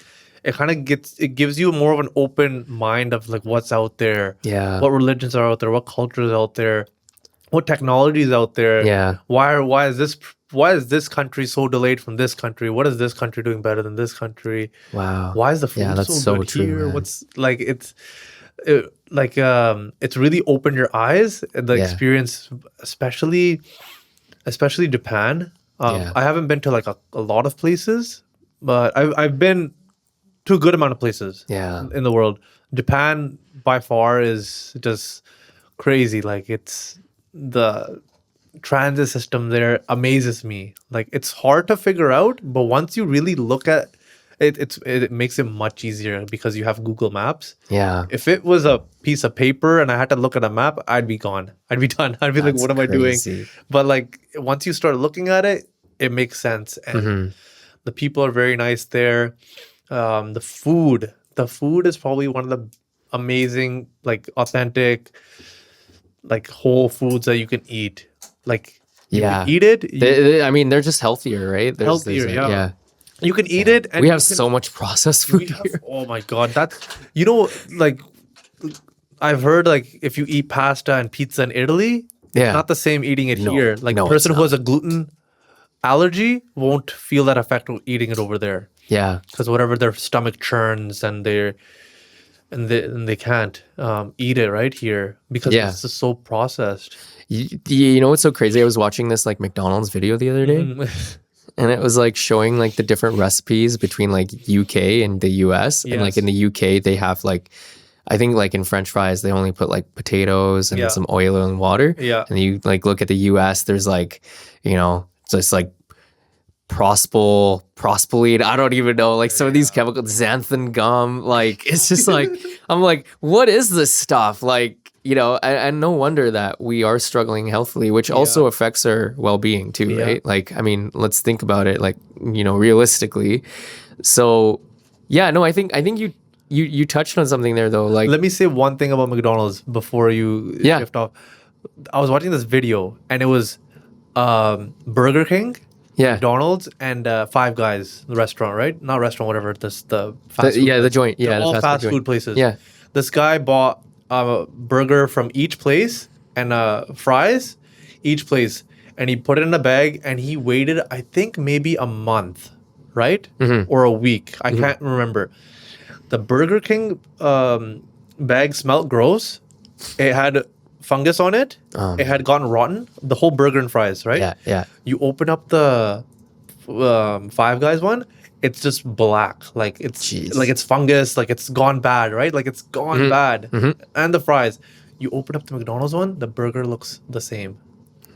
it gives you more of an open mind of like what's out there, Yeah. what religions are out there, what cultures are out there, what technology is out there. Yeah. Why is this country so delayed from this country? What is this country doing better than this country? Wow. Why is the food Yeah, that's so good true, here? man. What's like it's really opened your eyes, the experience, especially Japan. Yeah. I haven't been to like a lot of places, but I've been to a good amount of places Yeah. in the world. Japan by far is just crazy. Like it's the transit system there amazes me. Like it's hard to figure out, but once you really look at it, it makes it much easier because you have Google Maps. Yeah. If it was a piece of paper and I had to look at a map, I'd be gone. I'd be done. I'd be like, That's what am I doing? crazy. But like once you start looking at it, it makes sense. And the people are very nice there. The food is probably one of the amazing, like authentic, like whole foods that you can eat. Like you Yeah. can eat it. I mean, they're just healthier, right? Healthier, a- yeah. You can eat it, and We you have can- so much processed food we have, here. oh my god, that's like I've heard like if you eat pasta and pizza in Italy, Yeah. it's not the same eating it No, here. Like no, a person it's who has a gluten allergy won't feel that effect of eating it over there Yeah. because whatever their stomach churns and they can't eat it right here because Yeah. it's just so processed. You know what's so crazy? I was watching this like McDonald's video the other day, and it was like showing like the different recipes between like UK and the US. And like Yes. in the UK, they have like I think like in French fries, they only put like potatoes and Yeah. some oil and water. Yeah. And you like look at the US, there's like, you know, just like prospoline. I don't even know. Like some of these chemicals, xanthan gum. Like it's just like, I'm like, what is this stuff? Like, you know, and no wonder that we are struggling healthily, which also affects our well-being too, right? Like, I mean, let's think about it, like, you know, realistically. So, yeah, no, I think you touched on something there though. Like, Let me say one thing about McDonald's before you Yeah. shift off. I was watching this video and it was Burger King, yeah, McDonald's, and Five Guys, the restaurant, right? Not restaurant, whatever. The fast food. yeah, the joint, They're yeah, the all fast joint. food places. Yeah. This guy bought a burger from each place and fries, each place, and he put it in a bag and he waited, I think maybe a month, right? Or a week. I can't remember. The Burger King bag smelled gross. It had fungus on it. It had gotten rotten. The whole burger and fries, right? Yeah, yeah. You open up the Five Guys one, it's just black. Like it's Jeez. like it's fungus. Like it's gone bad, right? Like it's gone bad. And the fries. You open up the McDonald's one, the burger looks the same.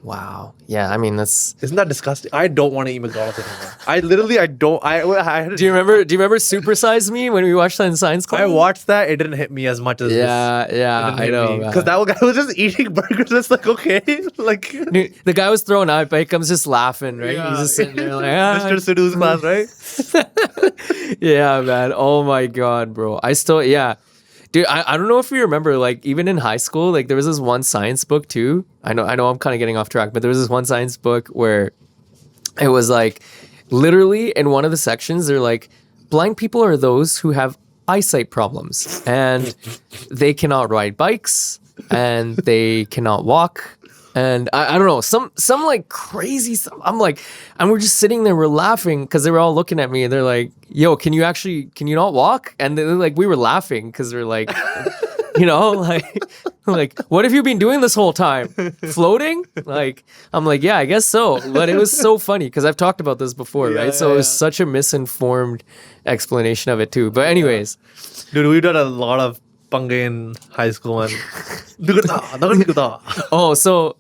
Wow. Yeah, I mean that's. Isn't that disgusting? I don't want to eat McDonald's anymore. I don't. I had Do you remember Super Size Me when we watched that in science class? I watched that. It didn't hit me as much as Yeah, yeah, I know. because that guy was just eating burgers. It's like okay, like Dude, the guy was throwing out, but Ekam's just laughing, right? He's just sitting there like, Mr. Sidhu's class, right? Yeah, man. Oh my god, bro. Dude, I don't know if you remember, like, even in high school, like, there was this one science book, too. I know I'm kind of getting off track, but there was this one science book where it was, like, literally in one of the sections, they're like, blind people are those who have eyesight problems, and they cannot ride bikes, and they cannot walk, and I don't know, some like crazy stuff. I'm like, and we're just sitting there, we're laughing because they were all looking at me and they're like, yo, can you not walk? And they're like, we were laughing because we're like, you know, like, what have you been doing this whole time? Floating? Like, I'm like, yeah, I guess so. But it was so funny because I've talked about this before, right? So it was such a misinformed explanation of it too. But anyways. Dude, we've done a lot of pange in high school and Oh, so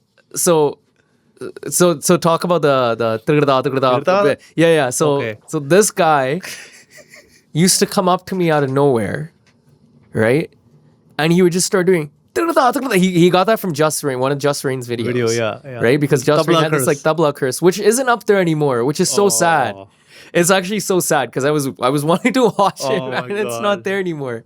talk about the bit. Yeah. So this guy used to come up to me out of nowhere, right? And he would just start doing. He got that from Just Rain, one of Just Rain's videos. Yeah. Right? Because Just Rain had this like tabla curse, which isn't up there anymore, which is so sad. It's actually so sad because I was wanting to watch it, man, and it's not there anymore.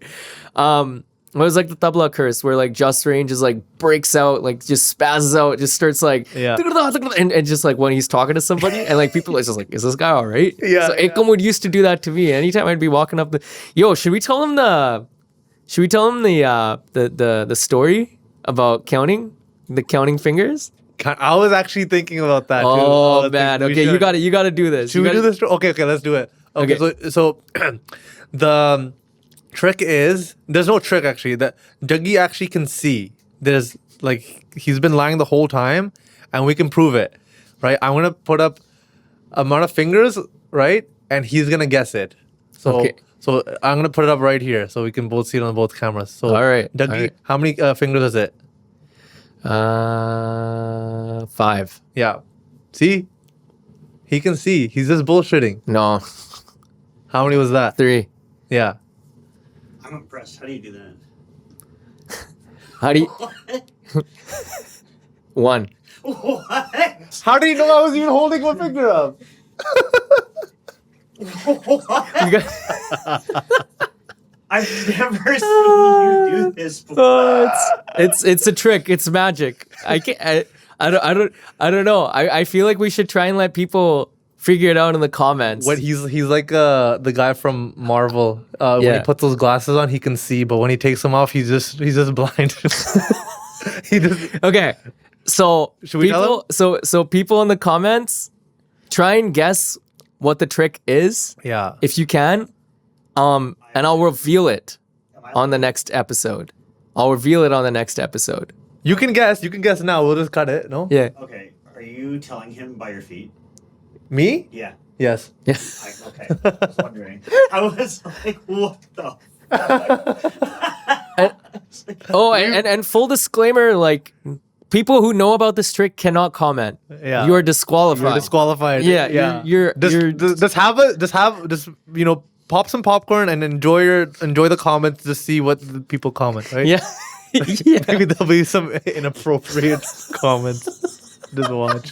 It was like the tabla curse where like Just Rain just like breaks out, like just spazzes out, just starts like and just like when he's talking to somebody and like people are just like, is this guy all right? Yeah. So Ekam would used to do that to me. Anytime I'd be walking up should we tell him the story about counting fingers? I was actually thinking about that. Oh too. man, okay, you got to do this. Should we do this? Okay, let's do it. Okay. So the trick is there's no trick actually. That Dougie actually can see. There's like he's been lying the whole time, and we can prove it, right? I'm gonna put up amount of fingers, right, and he's gonna guess it. So so I'm gonna put it up right here so we can both see it on both cameras. So all right, Dougie, how many fingers is it? 5. Yeah. See? He can see. He's just bullshitting. No. How many was that? 3. Yeah. I'm impressed. How do you do that? How do you? 1. What? How do you know I was even holding one finger up? You got- I've never seen you do this before. it's a trick. It's magic. I can't. I don't know. I feel like we should try and let people figure it out in the comments. What he's like the guy from Marvel. When he puts those glasses on, he can see, but when he takes them off, he's just blind. Okay, so Should we tell so people in the comments, try and guess what the trick is. Yeah. If you can, and I'll reveal it on the next episode. You can guess now. We'll just cut it. No? Yeah. Okay, are you telling him by your feet? Me? Yeah. Yes. Yeah. Okay, I was wondering. I was like, what the fuck? Oh, and full disclaimer, like people who know about this trick cannot comment. Yeah. You are disqualified. You're disqualified. Yeah, you're just pop some popcorn and enjoy the comments to see what the people comment, right? yeah. Yeah. Maybe there'll be some inappropriate comments. Just watch.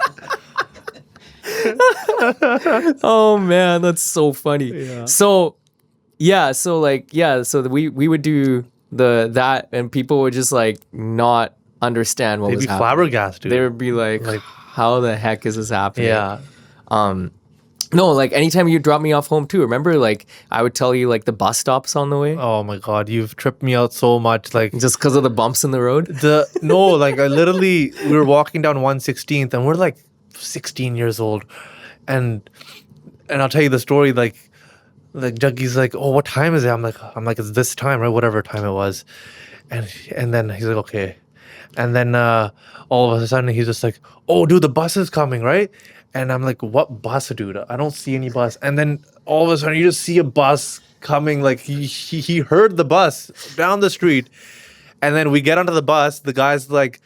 Oh man, that's so funny. Yeah. So we would do that and people would just like not understand what They'd was be happening. flabbergasted. They would be like, how the heck is this happening? Yeah. No, like anytime you drop me off home too. Remember, like I would tell you like the bus stops on the way, Oh my god, you've tripped me out so much. Like just because of the bumps in the road. we were walking down 116th and we're like 16 years old, and I'll tell you the story. Like Juggy's like, oh, what time is it? I'm like, it's this time, right? Whatever time it was, and then he's like, okay, and then all of a sudden he's just like, oh, dude, the bus is coming, right? And I'm like, what bus, dude? I don't see any bus. And then all of a sudden you just see a bus coming. Like he heard the bus down the street. And then we get onto the bus. The guy's like,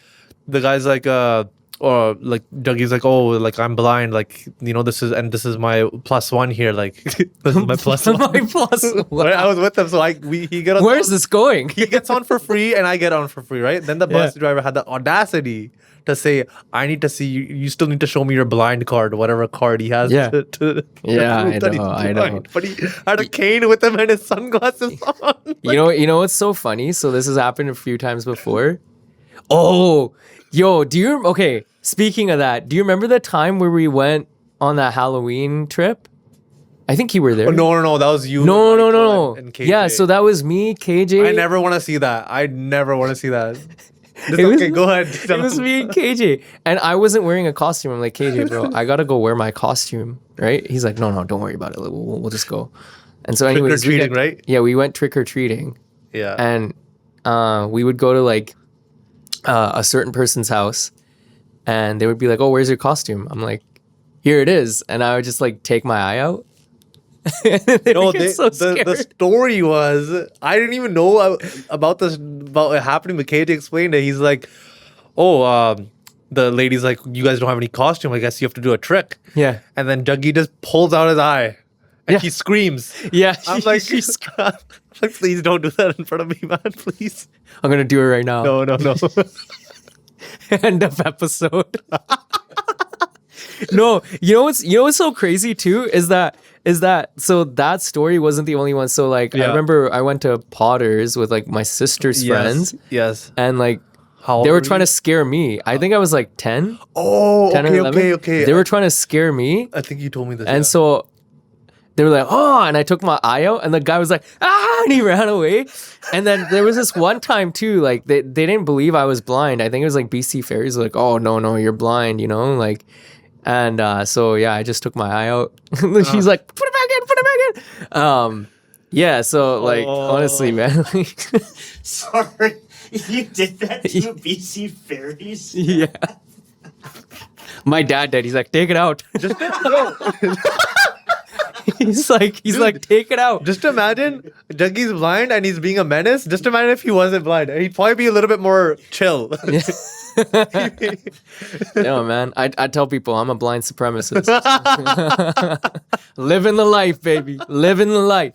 or like Dougie's like, oh, like I'm blind. Like, you know, this is my +1 here. Like this is my +1. My +1. Right? I was with him. So he got on. Where's this going? He gets on for free and I get on for free, right? Then the bus driver had the audacity to say, I need to see you. You still need to show me your blind card, whatever card he has. Yeah. To Yeah, prove I that he's know, I blind. know. But he had a cane with him and his sunglasses on. You know what's so funny? So this has happened a few times before. Oh, yo, okay, speaking of that, do you remember the time where we went on that Halloween trip? I think you were there. Oh, no, that was you. No. And KJ. Yeah, so that was me, KJ. I never want to see that. I never want to see that. It was- Okay, go ahead. It was me and KJ. And I wasn't wearing a costume. I'm like, KJ, bro, I gotta go wear my costume, right? He's like, no, don't worry about it. We'll just go. And so anyways, Trick-or-treating, right? Yeah, we went trick-or-treating. Yeah. And we would go to like a certain person's house and they would be like, oh, where's your costume? I'm like, here it is. And I would just like take my eye out. The story was, I didn't even know about it happening, but KJ explained it. He's like, oh, the lady's like, you guys don't have any costume. I guess you have to do a trick. Yeah. And then Juggy just pulls out his eye and he screams. Yeah. I'm like, please don't do that in front of me, man, please. I'm going to do it right now. No. End of episode. No, you know what's so crazy too is that so that story wasn't the only one. So like I remember I went to Potter's with like my sister's friends. Yes. And like How they were old trying you? to scare me. I think I was like 10. Oh, 10 or 11. okay. They were trying to scare me. I think you told me this. And so they were like, oh, and I took my eye out and the guy was like, ah, and he ran away. And then there was this one time too, like they didn't believe I was blind. I think it was like BC Fairies like, oh, no, you're blind, you know, like, and so yeah, I just took my eye out. She's like, put it back in. Yeah, so like, honestly, man. Like, Sorry, you did that to BC Fairies? yeah. My dad did. He's like, take it out. He's like, take it out. Just imagine Juggy's blind and he's being a menace. Just imagine if he wasn't blind. He'd probably be a little bit more chill. No, man. I tell people I'm a blind supremacist. Living the life, baby. Living the life.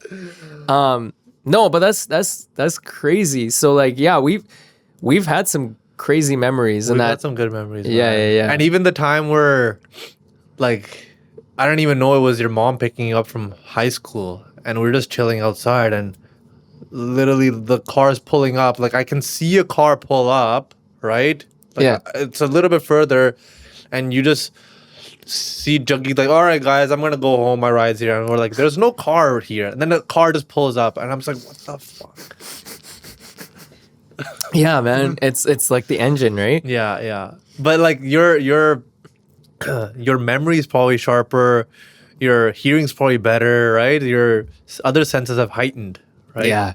No, but that's crazy. So like, yeah, we've had some crazy memories. We've and had some good memories. Yeah, man. yeah. And even the time where, like, I don't even know it was your mom picking you up from high school, and we're just chilling outside, and literally the car's pulling up. Like I can see a car pull up, right? Like, yeah. It's a little bit further, and you just see Juggy like, all right, guys, I'm gonna go home. My ride's here, and we're like, there's no car here, and then the car just pulls up, and I'm just like, what the fuck? Yeah, man. It's like the engine, right? Yeah. But like your memory is probably sharper, your hearing's probably better, right? Your other senses have heightened, right?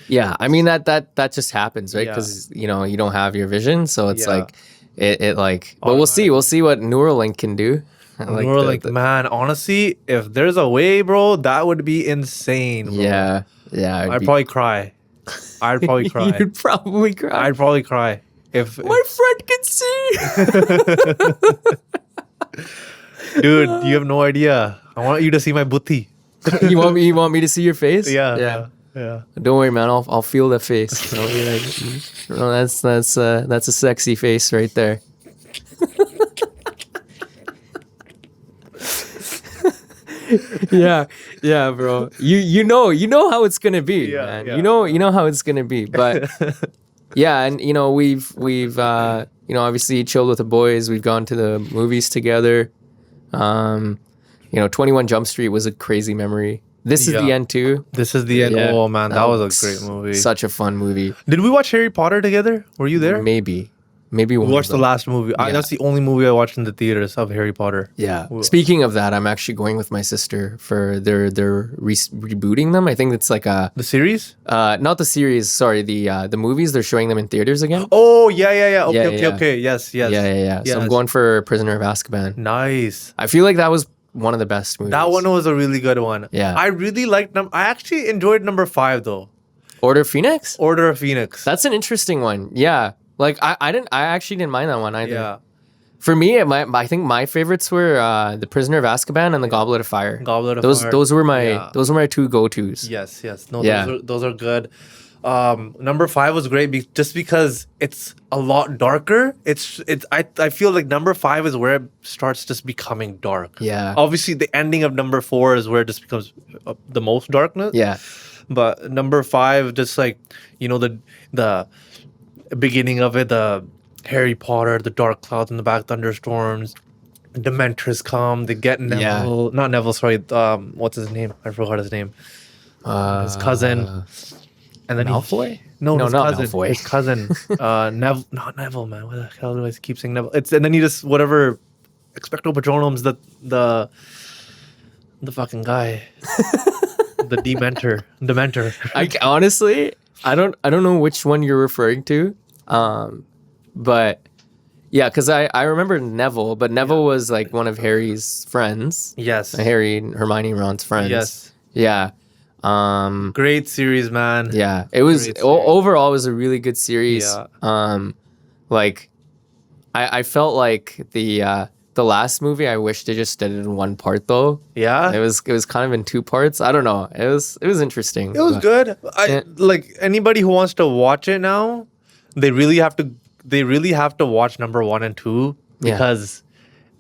Yeah. I mean that just happens, right? Yeah. Because you don't have your vision, so it's Yeah. like it like. But we'll see what Neuralink can do. Like Neuralink, man, honestly, if there's a way, bro, that would be insane, bro. Yeah. I'd probably cry. I'd probably cry. You'd probably cry. I'd probably cry if My friend can see. dude, you have no idea. I want you to see my butti. You want me to see your face? Yeah. Don't worry, man. I'll feel the face. I'll be like, no, that's a sexy face right there. yeah, bro. You know how it's gonna be, Yeah, man. yeah. You know how it's gonna be. But yeah, and we've obviously chilled with the boys. We've gone to the movies together. 21 Jump Street was a crazy memory. This is the Yeah. end too. This is the end. Yeah. Oh man, that was a great movie. Such a fun movie. Did we watch Harry Potter together? Were you there? Maybe We one of watched the them. last movie. Yeah. That's the only movie I watched in the theaters of Harry Potter. Yeah. Speaking of that, I'm actually going with my sister for they're rebooting them. I think it's like The series? not the series. Sorry, the movies. They're showing them in theaters again. Oh yeah. Okay, Yeah. okay. Yes. Yeah. So Yes. I'm going for Prisoner of Azkaban. Nice. I feel like that was one of the best movies. That one was a really good one. Yeah. I really liked I actually enjoyed number 5 though. Order of Phoenix. Order of Phoenix. That's an interesting one. Yeah. Like I actually didn't mind that one either. Yeah. For me, I think my favorites were the Prisoner of Azkaban and the Goblet of Fire. Goblet of those Fire. those were my Yeah. those were my two go-tos. Yes. No, Yeah. those are good. Number 5 was great just because it's a lot darker. I feel like number 5 is where it starts just becoming dark. Yeah. Obviously, the ending of number 4 is where it just becomes the most darkness. Yeah. But number 5, just like the beginning of it, the Harry Potter, the dark clouds in the back, thunderstorms, Dementors come, they get Neville. Not Neville, sorry. What's his name? I forgot his name. His cousin. And then Malfoy? No, No, his not cousin. Malfoy. His cousin. Neville, not Neville, man. What the hell do I keep saying Neville? And then he just whatever Expecto Patronum's the fucking guy. The Dementor. Honestly, I don't know which one you're referring to. But yeah, because I remember Neville, but Neville was like one of Harry's friends. Yes. Harry and Hermione and Ron's friends. Yes. Yeah. Great series, man. Yeah. It was Great series. overall it was a really good series. Yeah. Like I felt like the last movie I wish they just did it in one part though. Yeah. It was kind of in two parts. I don't know. It was interesting. It was but- good. Yeah. Like anybody who wants to watch it now, they really have to watch number 1 and 2 Yeah. because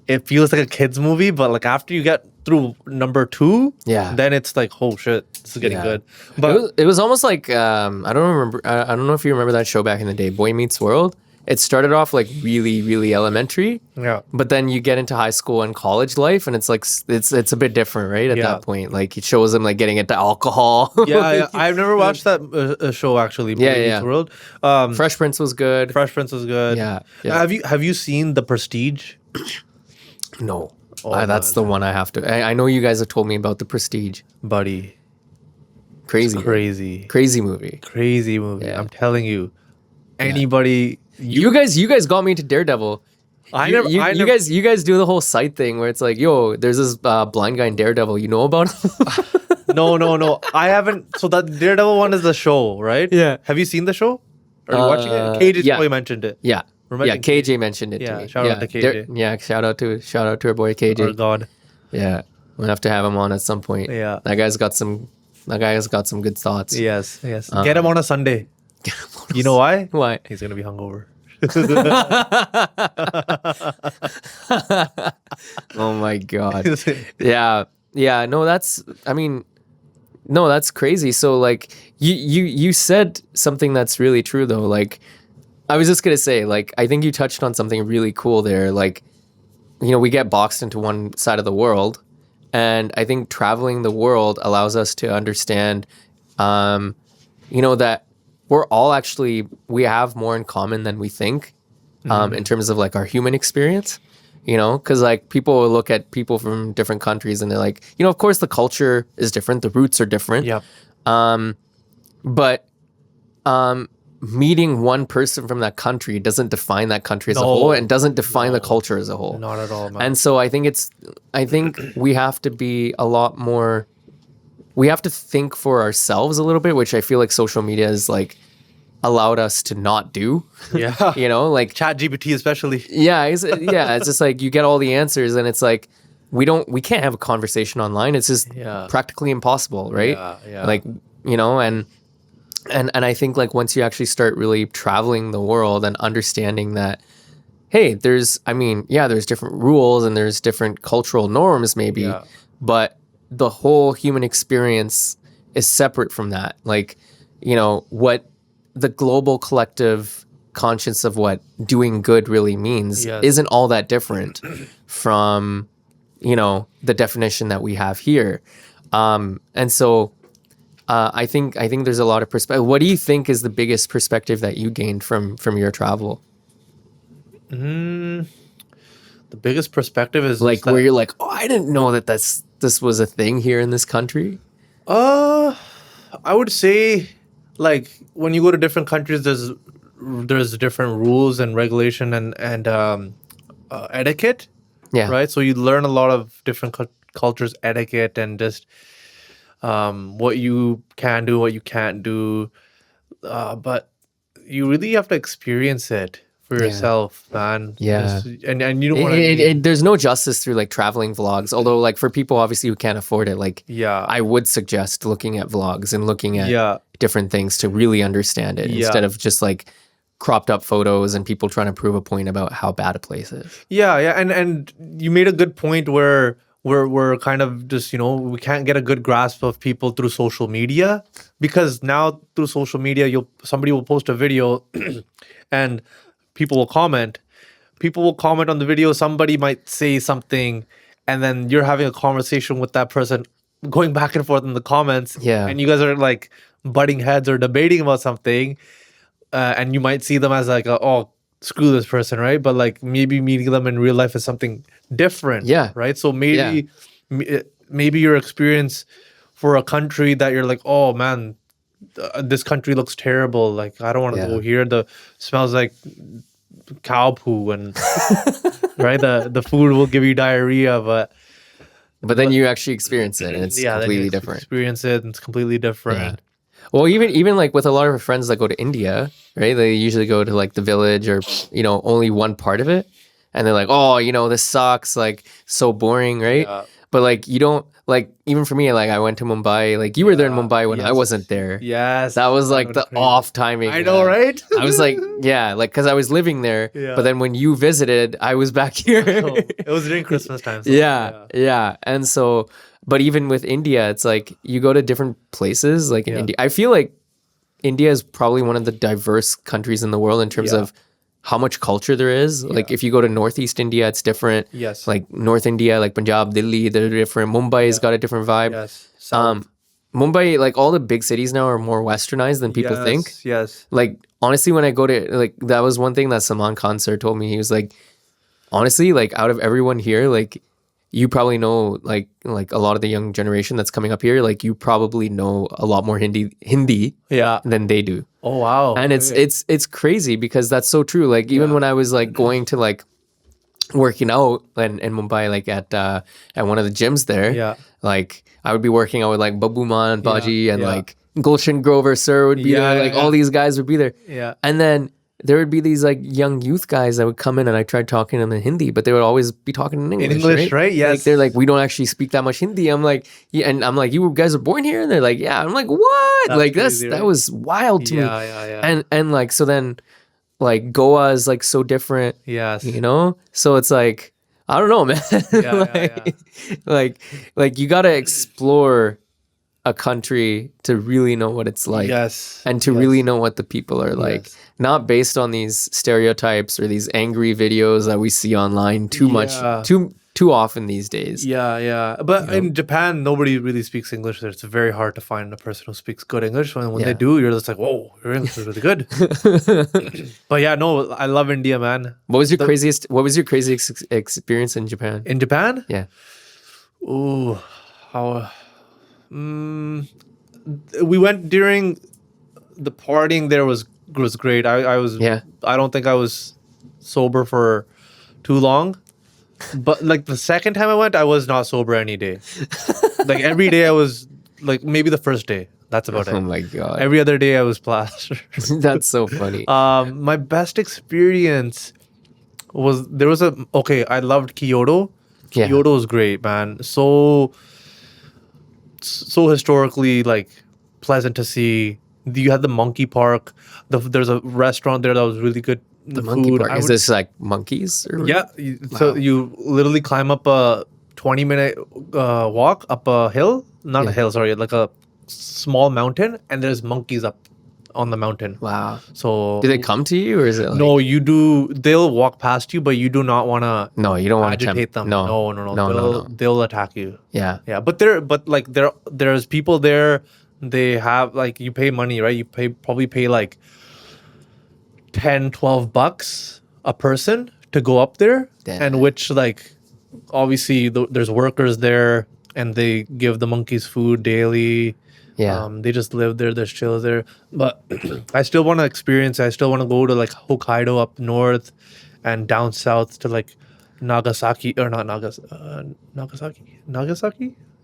it feels like a kids movie, but like after you get through number 2, Yeah. then it's like, oh shit, this is getting Yeah. good. But It was almost like I don't know if you remember that show back in the day, Boy Meets World. It started off like really, really elementary, yeah. but then you get into high school and college life, and it's like it's a bit different, right? At Yeah. that point, like it shows them like getting into alcohol. Yeah, I've never watched that show actually. Yeah, Boy yeah. Meets World. Fresh Prince was good. Fresh Prince was good. Yeah. Have you seen The Prestige? No, Oh, that's the one I have to. I know you guys have told me about The Prestige. Buddy, Crazy, crazy movie. movie. Yeah. I'm telling you, anybody. You guys got me into Daredevil. You guys do the whole site thing where it's like, yo, there's this blind guy in Daredevil. You know about him? No. I haven't. So that Daredevil one is the show, right? Yeah. Have you seen the show? Are you watching it? KJ yeah. probably mentioned it. Yeah. Remember- Yeah, KJ mentioned it Yeah, to me. shout out to KJ. Yeah, shout out to our boy KJ. Oh God. Yeah. We'll have to have him on at some point. Yeah. That guy's got some good thoughts. Yes. Get him on a Sunday. You know why? Why? He's gonna be hungover. Oh my god. Yeah, no, that's crazy. So like you said something that's really true though. Like I was just gonna say, like, I think you touched on something really cool there. Like, we get boxed into one side of the world, and I think traveling the world allows us to understand that we're all actually, we have more in common than we think in terms of like our human experience. Because like people will look at people from different countries and they're like, of course the culture is different, the roots are different. Yep. But meeting one person from that country doesn't define that country as a No. whole, and doesn't define the culture as a whole. Not at all, man. And so I think we have to be a lot more, we have to think for ourselves a little bit, which I feel like social media has like allowed us to not do. Yeah. You know, like Chat GPT especially. it's just like you get all the answers, and it's like we can't have a conversation online. It's just Yeah. practically impossible, right? Yeah. Like, you know, and I think like once you actually start really traveling the world and understanding that, hey, there's different rules and there's different cultural norms maybe, Yeah. but the whole human experience is separate from that. Like, you know, what the global collective conscience of what doing good really means Yes. isn't all that different from, you know, the definition that we have here. And so I think there's a lot of perspective. What do you think is the biggest perspective that you gained from your travel? The biggest perspective is Like just that, where you're like, oh, I didn't know that this was a thing here in this country. I would say, like, when you go to different countries, there's different rules and regulation and etiquette, Yeah. right? So you learn a lot of different cultures' etiquette and just what you can do, what you can't do. But you really have to experience it for Yeah. yourself, man. Yeah. And you don't want to. There's no justice through like traveling vlogs. Although like for people obviously who can't afford it, like Yeah. I would suggest looking at vlogs and looking at Yeah. different things to really understand it Yeah. instead of just like cropped up photos and people trying to prove a point about how bad a place is. Yeah, and you made a good point where we're kind of just, you know, we can't get a good grasp of people through social media, because now through social media somebody will post a video and people will comment on the video. Somebody might say something, and then you're having a conversation with that person, going back and forth in the comments. Yeah. And you guys are like butting heads or debating about something. And you might see them as like, oh, screw this person, right? But like maybe meeting them in real life is something different. Yeah. Right. So maybe your experience for a country that you're like, oh man, this country looks terrible. Like, I don't want to go here. The smells like cow poo, and right. The food will give you diarrhea, but then you actually experience it and it's then completely you different. Experience it and it's completely different. Yeah. Well, even like with a lot of our friends that go to India, right? They usually go to like the village or, you know, only one part of it. And they're like, oh, you know, this sucks, like so boring, right? Yeah. But like you don't, like, even for me, like I went to Mumbai, like you were there in Mumbai when I wasn't there. Yes. That was like the off timing. I know, right? I was like, yeah, like because I was living there. Yeah. But then when you visited, I was back here. Oh, it was during Christmas time. So, yeah. And so, but even with India, it's like you go to different places, like in India. I feel like India is probably one of the diverse countries in the world in terms of how much culture there is. Like if you go to Northeast India, it's different. Yes. Like North India, like Punjab, Delhi, they're different. Mumbai's got a different vibe. Yes. Mumbai, like all the big cities now are more westernized than people think. Yes. Like honestly, when I go to, like, that was one thing that Salman Khan sir told me. He was like, honestly, like out of everyone here, like you probably know like a lot of the young generation that's coming up here, like you probably know a lot more Hindi than they do. Oh wow. And it's crazy because that's so true. Like even when I was like going to like working out in Mumbai, like at one of the gyms there, like I would be working out with like Babu Man, Baji, and like Gulshan Grover sir would be there. Like all these guys would be there. Yeah. And then there would be these like young youth guys that would come in, and I tried talking to them in Hindi, but they would always be talking in English. In English, right? Yes. Like they're like, we don't actually speak that much Hindi. I'm like, yeah, and I'm like, you guys are born here, and they're like, yeah. I'm like, what? That's like crazy, that right? was wild to me. Yeah. And like so then, like Goa is like so different. Yes. You know, so it's like I don't know, man. Like you gotta explore a country to really know what it's like. Yes. And to really know what the people are like. Not based on these stereotypes or these angry videos that we see online too often these days. Yeah. But in Japan, nobody really speaks English there. It's very hard to find a person who speaks good English. When they do, you're just like, whoa, your English is really good. But yeah, no, I love India, man. What was your craziest experience in Japan? In Japan? Yeah. Ooh, how... we went during the partying there was great. I don't think I was sober for too long, but like the second time I went, I was not sober any day. Like every day I was like maybe the first day. That's about Oh it. my god. Every other day I was plastered. That's so funny. My best experience was I loved Kyoto. Yeah. Kyoto was great, man. So historically like pleasant to see. You had the monkey park. There's a restaurant there that was really good. The monkey park. Is this like monkeys? Or Yeah. So you literally climb up a 20-minute walk up a hill. Not a hill, sorry, like a small mountain, and there's monkeys up on the mountain. Wow. So Do they come to you or is it like, no, you do. They'll walk past you, but you do not want to no, you don't want to agitate them. No. No. They'll attack you. Yeah. Yeah, but there's people there. They have like you pay money, right? You probably pay like $10-12 a person to go up there, Damn. and which like obviously there's workers there, and they give the monkeys food daily. Yeah. They just live there. There's chills there. But I still want to experience. I still want to go to like Hokkaido up north, and down south to like Nagasaki or not Nagasaki.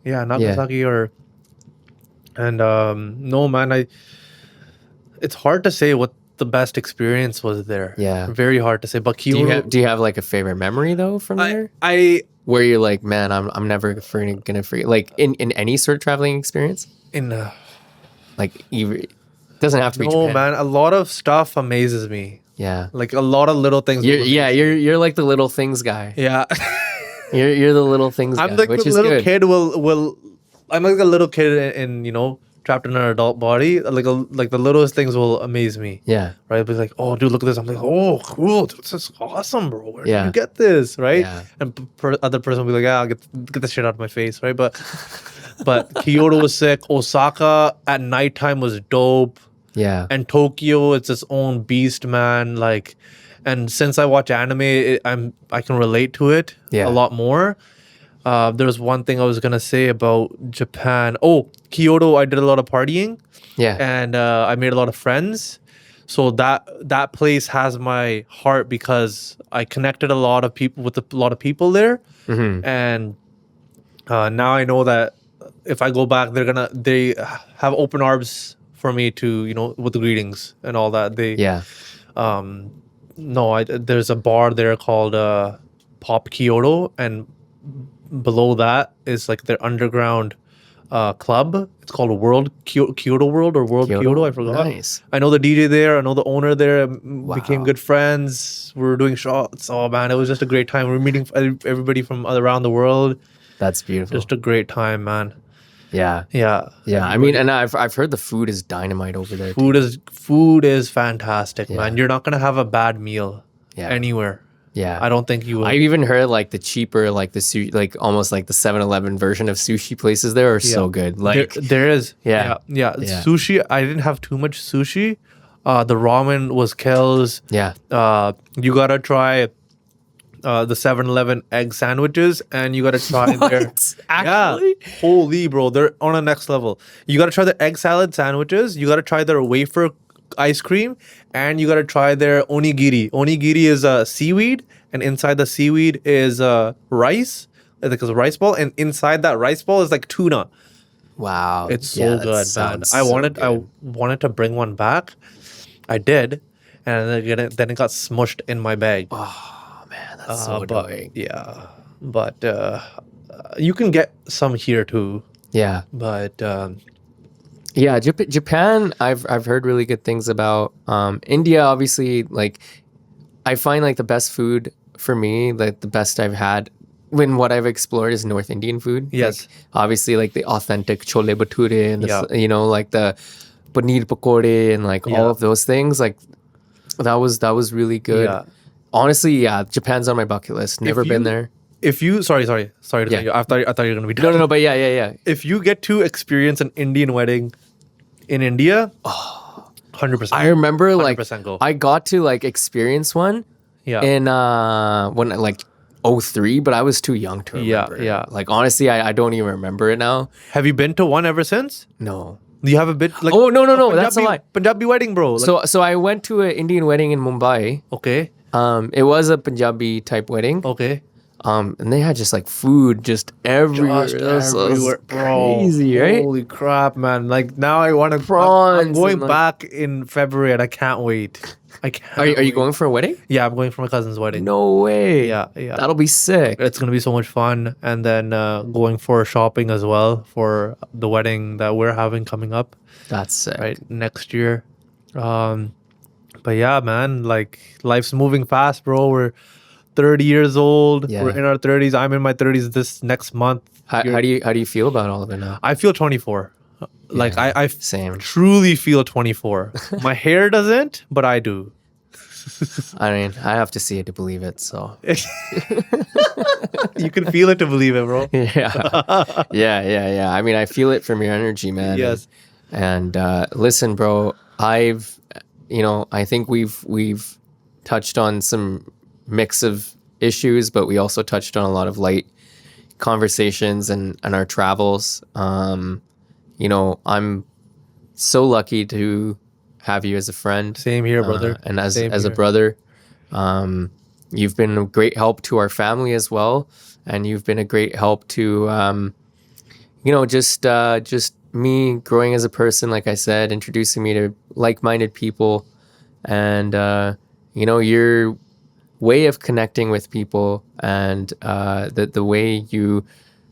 Yeah, Nagasaki or. And no, man, it's hard to say what the best experience was there. Yeah. Very hard to say. But Kyoto, Do you have like a favorite memory though from there? I Where you're like, man, I'm never gonna forget. Like in any sort of traveling experience, in like it doesn't have to be no, Japan. man, a lot of stuff amazes me. Yeah. Like a lot of little things. You're like the little things guy. Yeah. You're the little things I'm guy, like which the is little good. kid will I'm like a little kid in trapped in an adult body. Like the littlest things will amaze me. Yeah. Right? But like, oh dude, look at this. I'm like, oh cool, dude, this is awesome, bro. Where Yeah. did you get this? Right? Yeah. And other person will be like, yeah, I'll get the shit out of my face, right? But Kyoto was sick. Osaka at nighttime was dope. Yeah. And Tokyo, it's its own beast, man. Like, and since I watch anime, I can relate to it Yeah. a lot more. There was one thing I was gonna say about Japan. Oh, Kyoto, I did a lot of partying, Yeah. and I made a lot of friends. So that place has my heart because I connected a lot of people with a lot of people there, and now I know that if I go back, they have open arms for me to with the greetings and all that. Yeah. No, there's a bar there called Pop Kyoto, and below that is like their underground club. It's called World Kyoto World or World Kyoto. I forgot. Nice. I know the DJ there. I know the owner there. Became good friends. We were doing shots. Oh man, it was just a great time. We were meeting everybody from around the world. That's beautiful. Just a great time, man. Yeah. Yeah. Yeah. I mean, and I've heard the food is dynamite over there. Food is fantastic, man. You're not gonna have a bad meal anywhere. Yeah. I don't think you will. I've even heard like the cheaper, like like almost like the 7-Eleven version of sushi places there are so good. Like there is. Yeah. Yeah. Sushi. I didn't have too much sushi. The ramen was kills. yeah. You gotta try the 7-Eleven egg sandwiches, and you gotta try their Actually? Yeah, holy bro, they're on a next level. You gotta try the egg salad sandwiches. You gotta try their wafer ice cream, and you gotta try their onigiri. Onigiri is seaweed, and inside the seaweed is rice, like a rice ball, and inside that rice ball is like tuna. Wow. It's so Yeah, that good, man. sounds I so good. wanted to bring one back. I did, and then it got smushed in my bag. Oh man, that's so But annoying. yeah, but you can get some here too. Yeah. But Yeah, Japan, I've heard really good things about. India, obviously, like I find like the best food for me, like the best I've had when what I've explored is North Indian food. Yes. Like, obviously, like the authentic chole bhature and the, Yeah. like the paneer pakode and like all of those things. Like that was really good. Yeah. Honestly, yeah, Japan's on my bucket list. Never been there. if you sorry to cut you. I thought you were gonna be done. No, but yeah. If you get to experience an Indian wedding in India, 100%. I remember like 100% go. I got to like experience one Yeah. in when like 03, but I was too young to remember. Yeah. Like honestly, I don't even remember it now. Have you been to one ever since? No. You have a bit like Oh, no, that's a lie. Punjabi wedding, bro. Like, So I went to an Indian wedding in Mumbai. okay. It was a Punjabi type wedding. Okay. And they had just like food just everywhere. Just That was everywhere, bro. crazy, right? Holy crap, man! Like now I want to. Prawns I'm going and, like- back in February, and I can't wait. I can't. Are you wait. going for a wedding? Yeah, I'm going for my cousin's wedding. No way. Yeah, yeah. That'll be sick. It's gonna be so much fun, and then going for shopping as well for the wedding that we're having coming up That's sick. right next year. But yeah, man, like life's moving fast, bro. We're 30 years old. Yeah. We're in our 30s. I'm in my 30s this next month. How do you feel about all of it now? I feel 24. Like I Same. truly feel 24. My hair doesn't, but I do. I mean, I have to see it to believe it. So You can feel it to believe it, bro. yeah. I mean, I feel it from your energy, man. Yes. And listen, bro, I think we've touched on some mix of issues, but we also touched on a lot of light conversations and our travels. I'm so lucky to have you as a friend. Same here, brother. And as Same a here. brother, you've been a great help to our family as well, and you've been a great help to just me growing as a person. Like I said, introducing me to like-minded people, and your way of connecting with people, and the way you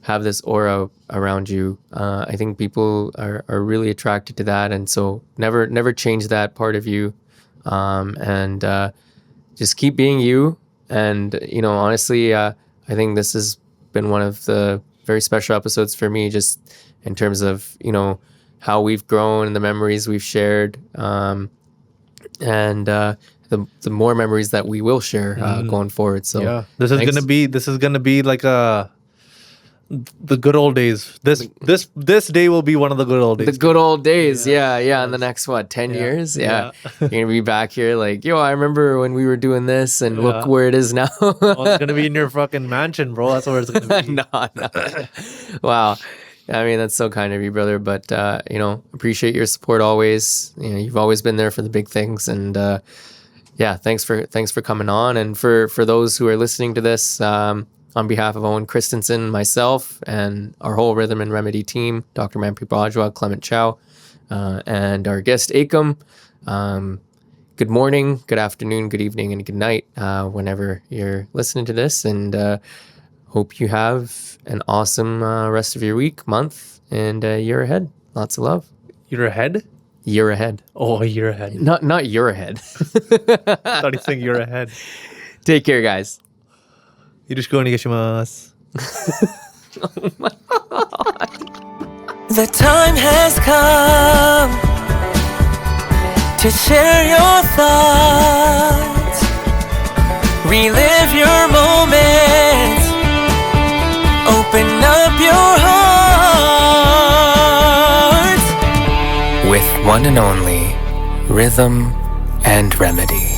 have this aura around you. I think people are really attracted to that, and so never change that part of you, and just keep being you. And honestly, I think this has been one of the very special episodes for me, just in terms of how we've grown and the memories we've shared, and the more memories that we will share going forward. So Yeah, this is thanks. gonna be like the good old days. This day will be one of the good old days. The good old days, yeah. In the next 10 years, Yeah. you're gonna be back here like, yo, I remember when we were doing this, and look Yeah. where it is now. Oh, it's gonna be in your fucking mansion, bro. That's where it's gonna be. No. Wow. I mean, that's so kind of you, brother. But appreciate your support always. You've always been there for the big things, and thanks for coming on. And for those who are listening to this, on behalf of Owen Christensen, myself, and our whole Rhythm and Remedy team, Dr. Jugpreet Bajwa, Clement Chow, and our guest Ekam, good morning, good afternoon, good evening, and good night whenever you're listening to this. And hope you have an awesome rest of your week, month, and year ahead. Lots of love. You're ahead. Year ahead. Oh, a year ahead. Not you're ahead. I thought he's saying you're ahead. Take care, guys. よろしくお願いします。 The time has come to share your thoughts, relive your moments, open up your hearts with one and only Rhythm and Remedy.